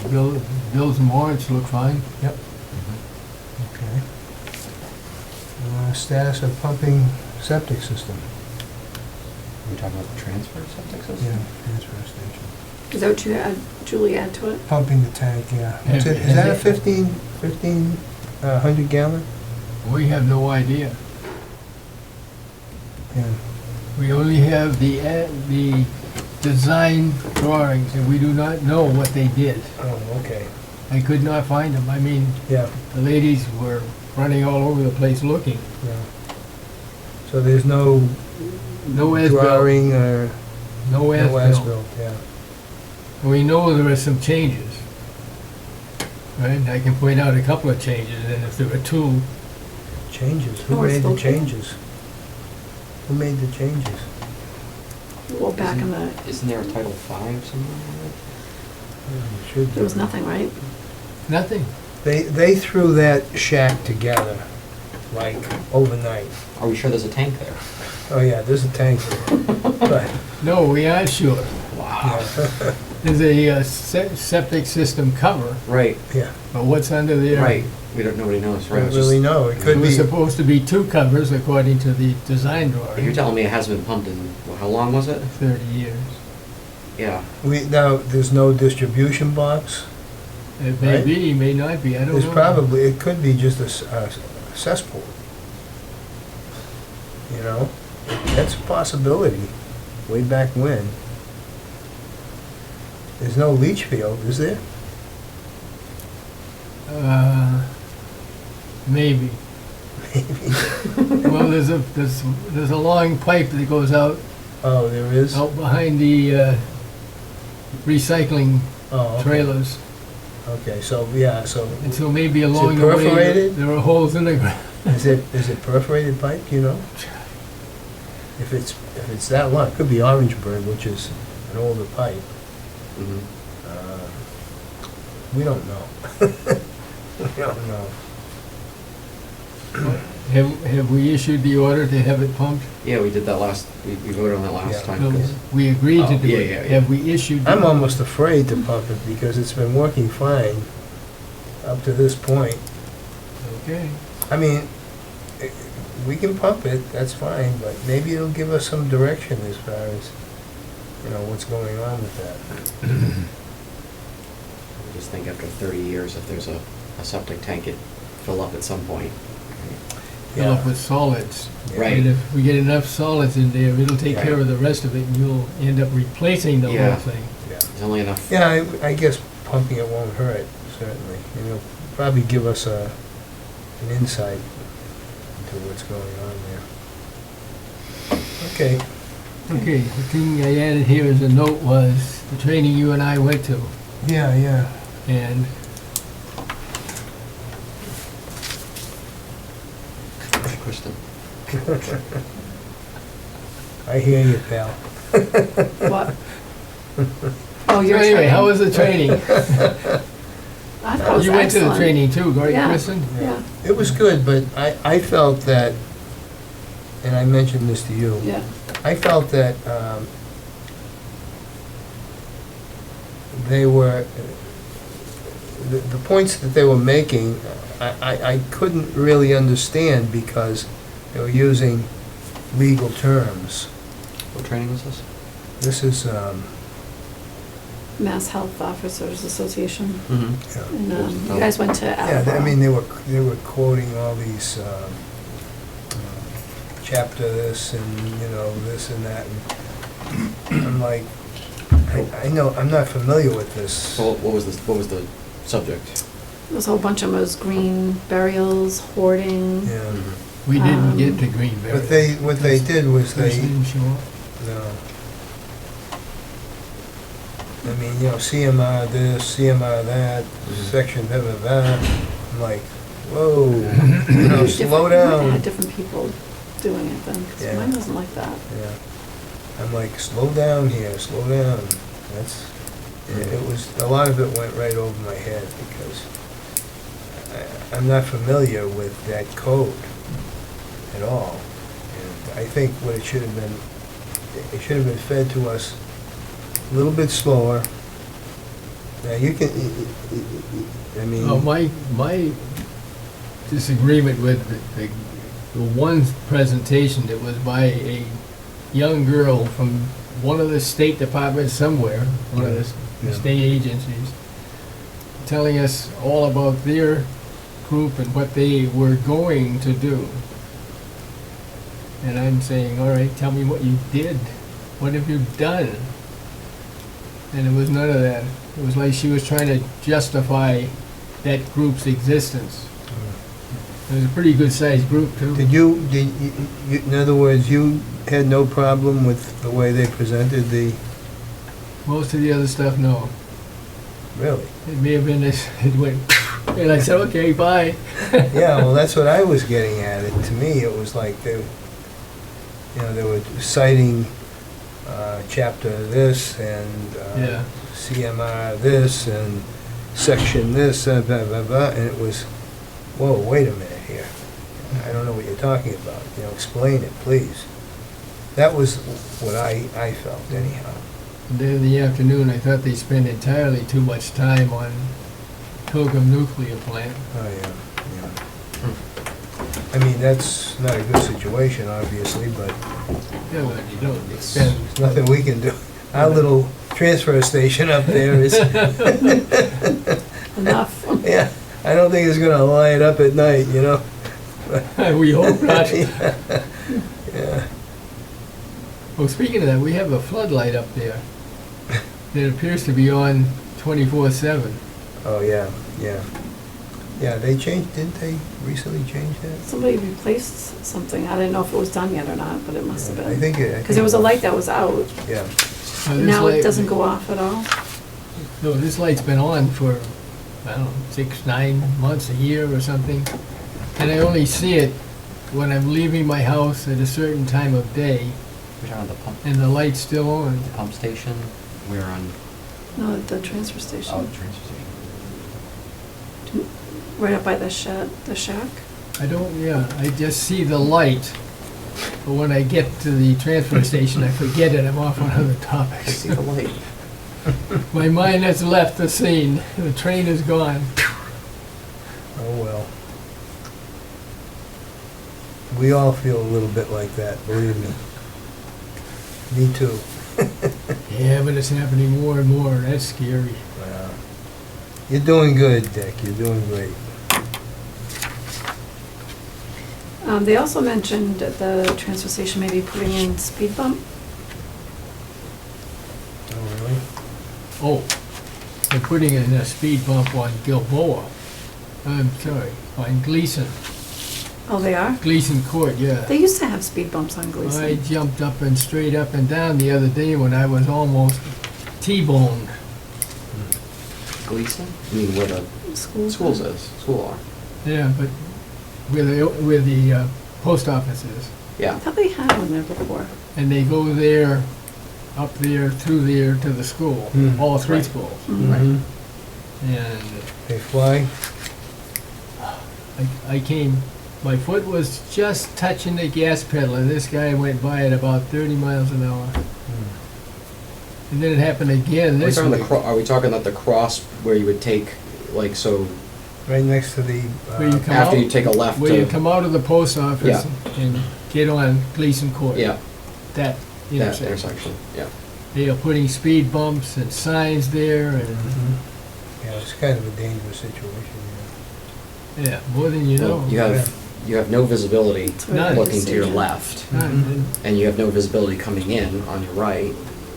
bills and warrants look fine. Yep. Okay. Status of pumping septic system. Are we talking about the transfer septic system? Yeah, transfer station. Is that what you had, Julie, add to it? Pumping the tank, yeah. Is it- is that a 1,500 gallon? We have no idea. Yeah. We only have the design drawings, and we do not know what they did. Oh, okay. I could not find them. I mean, Yeah, the ladies were running all over the place looking. yeah. So there's no No as-built. drawing or No no as-built. as-built, yeah. And we know there are some changes. Right? I can point out a couple of changes, and if there were two, Changes, who Oh, it's made the okay. changes? Who made the changes? Well, back in the, Isn't there a Title 5 somewhere? It should there was be. nothing, right? nothing. They threw that shack together, like, overnight. Are we sure there's a tank there? Oh, yeah, there's a tank there. But, No, we aren't sure. Wow. yeah, There's a septic system cover, Right, yeah. but what's under there? right. We don't, nobody knows, I right? don't It's just- really know, it There could was be, supposed to be two covers according to the design If you're drawing. telling me it hasn't been pumped in, well, how long was it? 30 years. Yeah. now, there's no distribution box. It may Right. be, may not be, I don't know. There's probably, it could be just a cesspool. You know, that's a possibility, way back when. There's no leach field, is there? Maybe. Maybe. Well, there's a long pipe that goes out Oh, there is? out behind the recycling Oh, okay. trailers. Okay, so, yeah, so, And so maybe Is it along the way, perforated? there are holes in the ground. is it perforated pipe, you know? If it's that long, it could be Orangeburg, which is an older pipe. Mhm. We don't know. We don't know. Have we issued the order to have it pumped? Yeah, we did that we voted on that last Yeah. time. No, 'cause- we agreed to Oh, do yeah, it. yeah, yeah. Have we issued? the I'm order? almost afraid to pump it because it's been working fine up to this point. Okay. I mean, we can pump it, that's fine, but maybe it'll give us some direction as far as, you know, what's going on with that. I just think after 30 years, if there's a septic tank, it'd fill up at some point. Fill up with solids. Right. And if we get enough solids in there, it'll take care Right. of the rest of it, and you'll end up replacing the whole Yeah. thing. Yeah. There's only enough. Yeah, I guess pumping it won't hurt, certainly. And it'll probably give us an insight into what's going on there. Okay, Okay, the thing I added here as a note was the training you and I went to, yeah. and Kristen. I hear you, pal. What? Oh, so you're anyway, how was training. the training? I thought it was You went to the excellent. training too, right, Yeah. Kristen? Yeah, It was good, but I felt that, and I mentioned this to you, yeah. I felt that they were, the points that they were making, I couldn't really understand because they were using legal terms. What training was this? This is, Mass Health Officers Association. Mhm. yeah. And you guys went to Yeah, Attleboro. I mean, they were quoting all these, chapter this and, you know, this and that, and I'm like, I know, I'm not familiar with this. So what was the subject? There's a whole bunch of them, was green burials, hoarding. Yeah, We didn't get Um, to Greenberry. what they did was Chris they, didn't show up. no. I mean, you know, CMR this, CMR that, section blah, blah, blah. I'm like, whoa, you know, slow Different- I down. had different people doing it then, 'cause Yeah. mine wasn't like that. Yeah. I'm like, slow down here, slow down. It was, a lot of it went right over my head because I'm not familiar with that code at all. And I think what it should have been, it should have been fed to us a little bit slower. Now, you can, I mean. Oh, my disagreement with the one presentation that was by a young girl from one of the state departments somewhere, one of the Yeah. state agencies, telling us all about their group and what they were going to do. And I'm saying, all right, tell me what you did. What have you done? And it was none of that. It was like she was trying to justify that group's existence. It was a pretty good-sized group, too. In other words, you had no problem with the way they presented the, Most of the other stuff, no. really? It may have been this, it went, and I said, okay, bye. Yeah, well, that's what I was getting at. To me, it was like they were citing chapter this and Yeah. CMR this and section this, blah, blah, blah, and it was, whoa, wait a minute here. I don't know what you're talking about. You know, explain it, please. That was what I felt anyhow. And then in the afternoon, I thought they spent entirely too much time on Pilgrim Nuclear Plant. Oh, yeah, yeah. I mean, that's not a good situation, obviously, but Yeah, but you don't spend, there's nothing we can do. Our little transfer station up there is, Enough. yeah, I don't think it's gonna light up at night, you know? we hope not. Yeah, Well, speaking of that, we have a floodlight up there that appears to be on 24/7. oh, yeah, yeah. Yeah, they changed, didn't they recently change that? Somebody replaced something. I didn't know if it was done yet or not, but it must have I been. think it. Because there was a light that was out. Yeah, Now, this Now it light- doesn't go off at all. No, this light's been on for, I don't know, 6, 9 months, a year or something. And I only see it when I'm leaving my house at a certain time of day We're talking about the pump, and the light's still on. the pump station. We're on, No, at the transfer oh, station. the transfer station. Right up by the shed, the shack. I don't, yeah, I just see the light. But when I get to the transfer station, I forget it, I'm off on other I topics. see the light. My mind has left the scene, the train is gone. oh, well. We all feel a little bit like that, believe me. Me too. Yeah, but it's happening more and more, that's scary. Wow. You're doing good, Dick, you're doing great. They also mentioned at the transfer station maybe putting in speed bump. Oh, really? Oh, they're putting in a speed bump on Gilboa. I'm sorry, on Gleason. Oh, they are? Gleason Court, yeah. They used to have speed bumps on I Gleason. jumped up and straight up and down the other day when I was almost T-boned. Gleason? I mean, where the schools is, school are. Yeah, but where the post office is. I Yeah. thought they had one there before. And they go there, up there, through there to the school, Hmm. all 3 Right. schools. Mhm. And They fly? I came, my foot was just touching the gas pedal and this guy went by at about 30 miles an hour. And then it happened again Are we this talking week. are we talking about the cross where you would take, like, so, Right next to the, Where you come after out? you take a left Where you to, come out of the post office Yeah. and get on Gleason Court. yeah, That that intersection. intersection, yeah. they are putting speed bumps and signs there and, Yeah, it's kind of a dangerous situation, yeah, more than you know. You have no visibility It's really looking to your decision. left, None. and you have no visibility coming in on your right,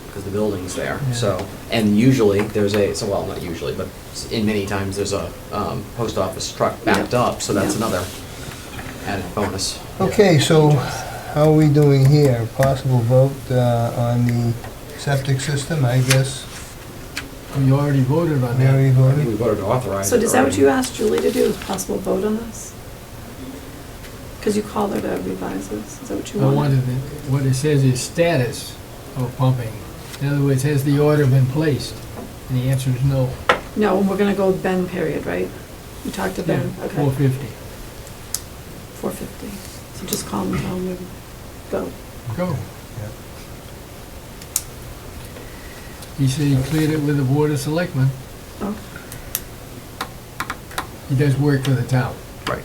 because the building's there, Yeah. so. And usually, well, not usually, but in many times, there's a post office truck backed up, so that's Yeah. another added bonus. yeah. Okay, so how are we doing here? Possible vote on the septic system, I guess? We already voted on that. Mary I think voted? we voted to authorize So it is that what already. you asked Julie to do, is possible vote on this? Because you called her to revise this, is that what you I wanted? wanted, what it says is status of pumping. In other words, has the order been placed? And the answer is no. No, we're gonna go Ben period, right? You talked to Ben, okay. 450. 450. So just call him and tell him to go. Go. Yeah. He said he cleared it with the Board of Selectmen. Oh, He does work for the town. Right.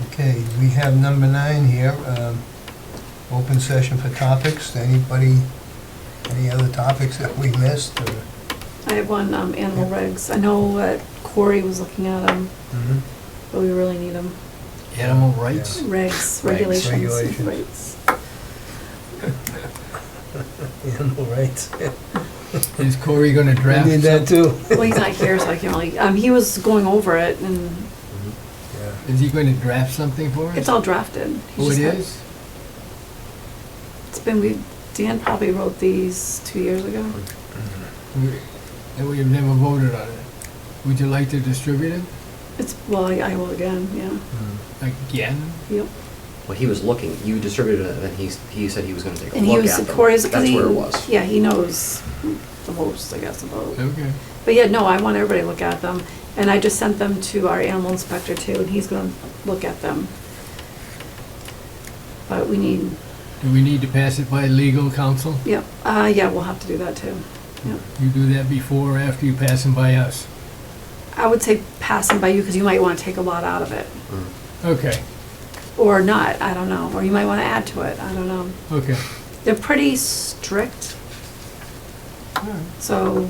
Okay, we have number 9 here, open session for topics. Anybody, any other topics that we missed? or- I have one, animal regs. I know Corey was looking at them, but we really need them. Animal rights? Regs, Regs, regulations, regulations. rights. Animal rights. Is Corey gonna We draft? did that too. Well, he's not here, so I can't really, he was going over it, and Yeah. Is he gonna draft something for us? it's all drafted. He Oh, it just had- is? It's been, Dan probably wrote these 2 years ago. And we have never voted on it. Would you like to distribute it Well, I will again, yeah. again? Yep. Well, he was looking, you distributed it, and he said he was gonna take a And he look was, at them. Corey's, because That's he, where it was. yeah, he knows the most, I guess, about. Okay. But yeah, no, I want everybody to look at them, and I just sent them to our animal inspector too, and he's gonna look at them. But we need, Do we need to pass it by legal counsel? yeah, yeah, we'll have to do that too. Yeah. You do that before or after you pass them by us? I would say pass them by you, because you might wanna take a lot out of it, Okay, or not, I don't know, or you might wanna add to it, I don't know. okay. They're pretty strict, All right. so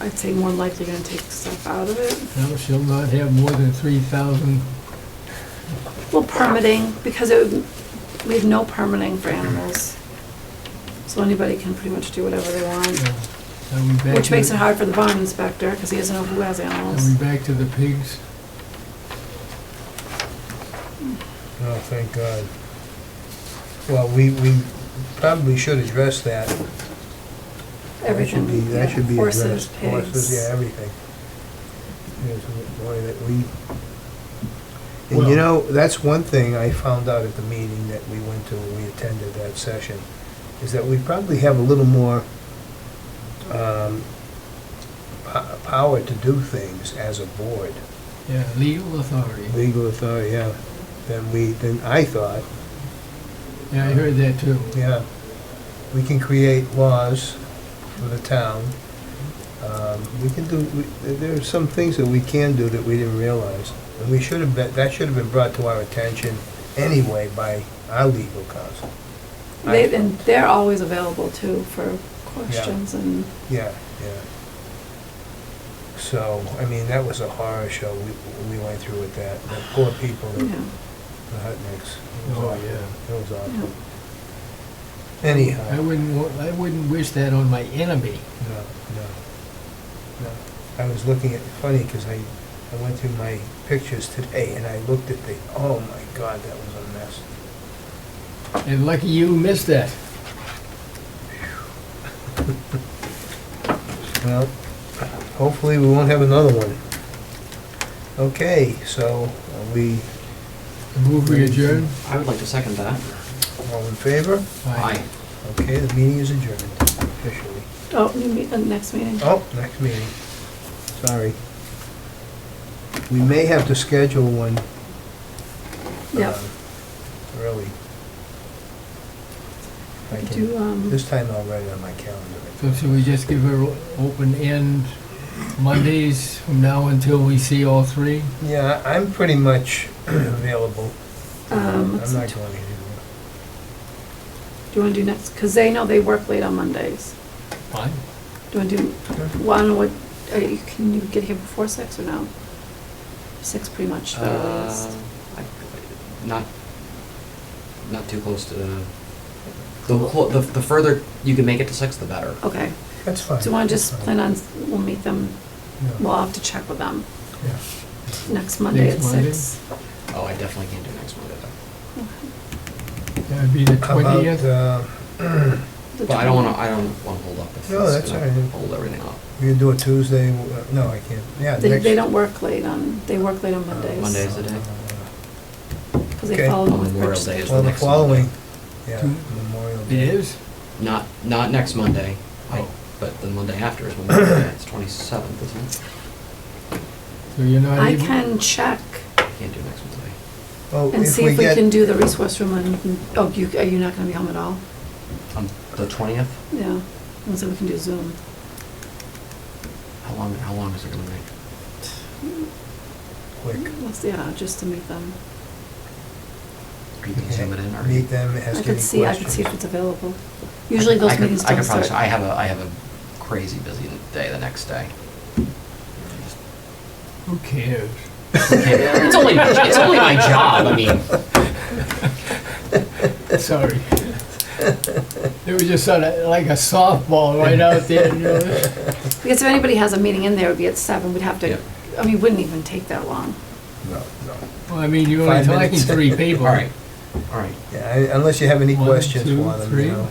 I'd say more likely gonna take stuff out of it. No, she'll not have more than 3,000. Well, permitting, because we have no permitting for animals. So anybody can pretty much do whatever they want, Are we back which to makes the- it hard for the barn inspector, because he doesn't know who has Are animals. we back to the pigs? Oh, thank God. Well, we probably should address that. Everything, That should be yeah, horses, addressed. Horses, pigs. yeah, everything. There's a way that we, and Well- you know, that's one thing I found out at the meeting that we went to, when we attended that session, is that we probably have a little more power to do things as a board, Yeah, legal authority. legal authority, yeah, than I thought. Yeah, I heard that too. Yeah, we can create laws for the town. We can do, there are some things that we can do that we didn't realize. And we should have been, that should have been brought to our attention anyway by our legal counsel. And they're always available too for questions and, Yeah, yeah. So, I mean, that was a horror show we went through with that. The poor people, you the know, Hutniks. Oh, yeah. It was yeah. awful. I Anyhow. wouldn't wish that on my enemy. No, no, no. I was looking at, funny, because I went through my pictures today, and I looked at oh my God, that was a mess. And lucky you missed that. Well, hopefully we won't have another one. Okay, so we Move we adjourn? I would like to second that. all in favor? Aye. Okay, the meeting is adjourned officially. Oh, you meet the next meeting? Oh, next meeting. Sorry. We may have to schedule one. Yep. Early. I We can- do, This time I'll write it on my calendar. So should we just give her open end Mondays from now until we see all three? Yeah, I'm pretty much available. I'm let's not see. going anywhere. Do you wanna do next, cause they know they work late on Mondays. Fine. Do you wanna do, one, what, can you get here before 6 or no? 6 pretty much the earliest. Not too close to the further you can make it to 6, the better. Okay, That's fine. do you wanna that's just fine. plan on, we'll meet them, Yeah. we'll have to check with them, Yeah. next Monday at Next Monday? 6. Oh, I definitely can't do next Monday though. That'd be the How about, 20th. The But I don't 20th. wanna hold up if No, it's that's gonna all right. hold everything up. we can do it Tuesday, no, I can't, yeah, They next. don't work late on, they work late on Mondays. Monday's the day. Cause they Okay. follow Oh, with Memorial purchase Day is schedule. Well, the next following, Monday. yeah, Two- Memorial It Day. is? Not next Monday, Oh. but the Monday after is Memorial Day. It's 27th, isn't it? So you're not I able? can check I can't do next Monday. Well, and see if we can do the resource room and, oh, are you not gonna be home at all? The 20th? Yeah, and so we can do Zoom. How long is it gonna make? Quick. Yeah, just to meet them. Are you gonna zoom it in or? Meet them, ask I any could see if questions. it's available. Usually those meetings I don't could probably, start. I have a crazy busy day the next day. Who cares? It's only my job, I mean. Sorry. It was just sort of like a softball right out there, you know? Because if anybody has a meeting in there, it would be at 7, we'd have to, Yeah. I mean, it wouldn't even take that long. No, no. Well, I mean, you're only 5 talking minutes. 3 people. All right. Yeah, unless you have any 1, questions 2, for them, 3. you know.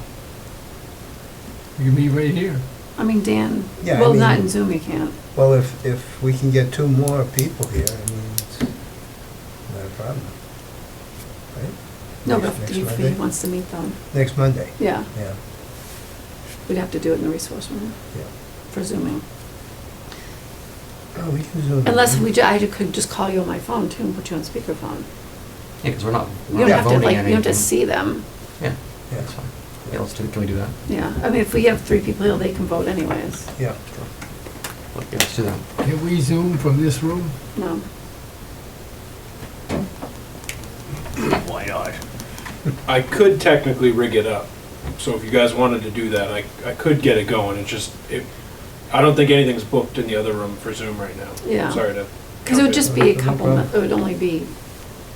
You can be right here. I mean, Dan, Yeah, I well, not mean- in Zoom, you can't. Well, if we can get 2 more people here, I mean, it's not a problem. Right? No, Next- but next if he Monday? wants to meet them, Next Monday, yeah, yeah, we'd have to do it in the resource room yeah. for Zooming. Oh, we can zoom. Unless in. I could just call you on my phone too and put you on speakerphone. Yeah, because we're not You don't have to, voting like, on you don't have to anything. see them, Yeah, Yeah, that's fine. Yeah, let's do, can we do that? yeah. I mean, if we have 3 people here, they can vote anyways. yeah. Yeah, let's do that. Can we Zoom from this room? No. Why not? I could technically rig it up, so if you guys wanted to do that, I could get it going, it's just, I don't think anything's booked in the other room for Zoom right now. Yeah. Sorry to. Because it would just be a No couple, problem. it would only be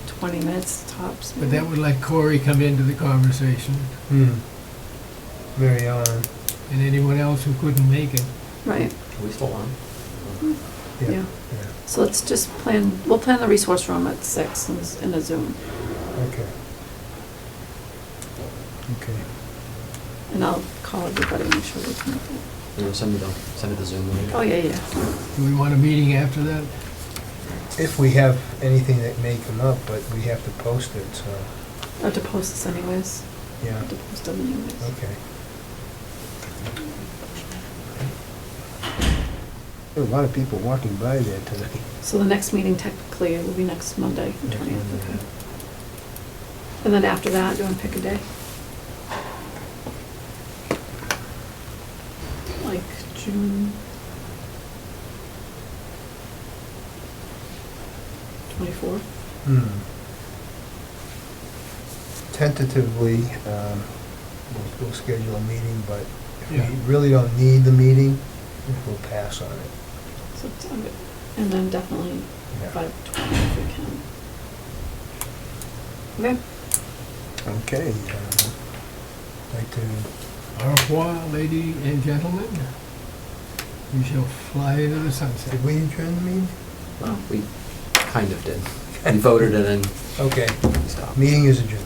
20 minutes tops. But that would let Corey come into the conversation, Mary Ellen, and anyone else who couldn't make it. Right, Are we still on? yeah, yeah. yeah, So let's just we'll plan the resource room at 6 in a Zoom. okay. Okay. And I'll call everybody and make sure they can make it. You know, send me the Zoom link. Oh, yeah, yeah. Do we want a meeting after that? If we have anything that may come up, but we have to post it, so, I have to post this anyways. I yeah, have to post them anyways. okay. There were a lot of people walking by there tonight. So the next meeting technically will be next Monday, the Next 20th, Monday. okay. And then after that, do you want to pick a day? Like June 24th? Tentatively, we'll schedule a meeting, but if Yeah. we really don't need the meeting, we'll pass on it. So it's on it. And then definitely Yeah. 5/20 if we can. Okay, Okay, like to, Au revoir, ladies and gentlemen. We shall fly into the sunset. did we adjourn the meeting? Well, we kind of did. We voted it and Okay, we stopped. meeting is adjourned.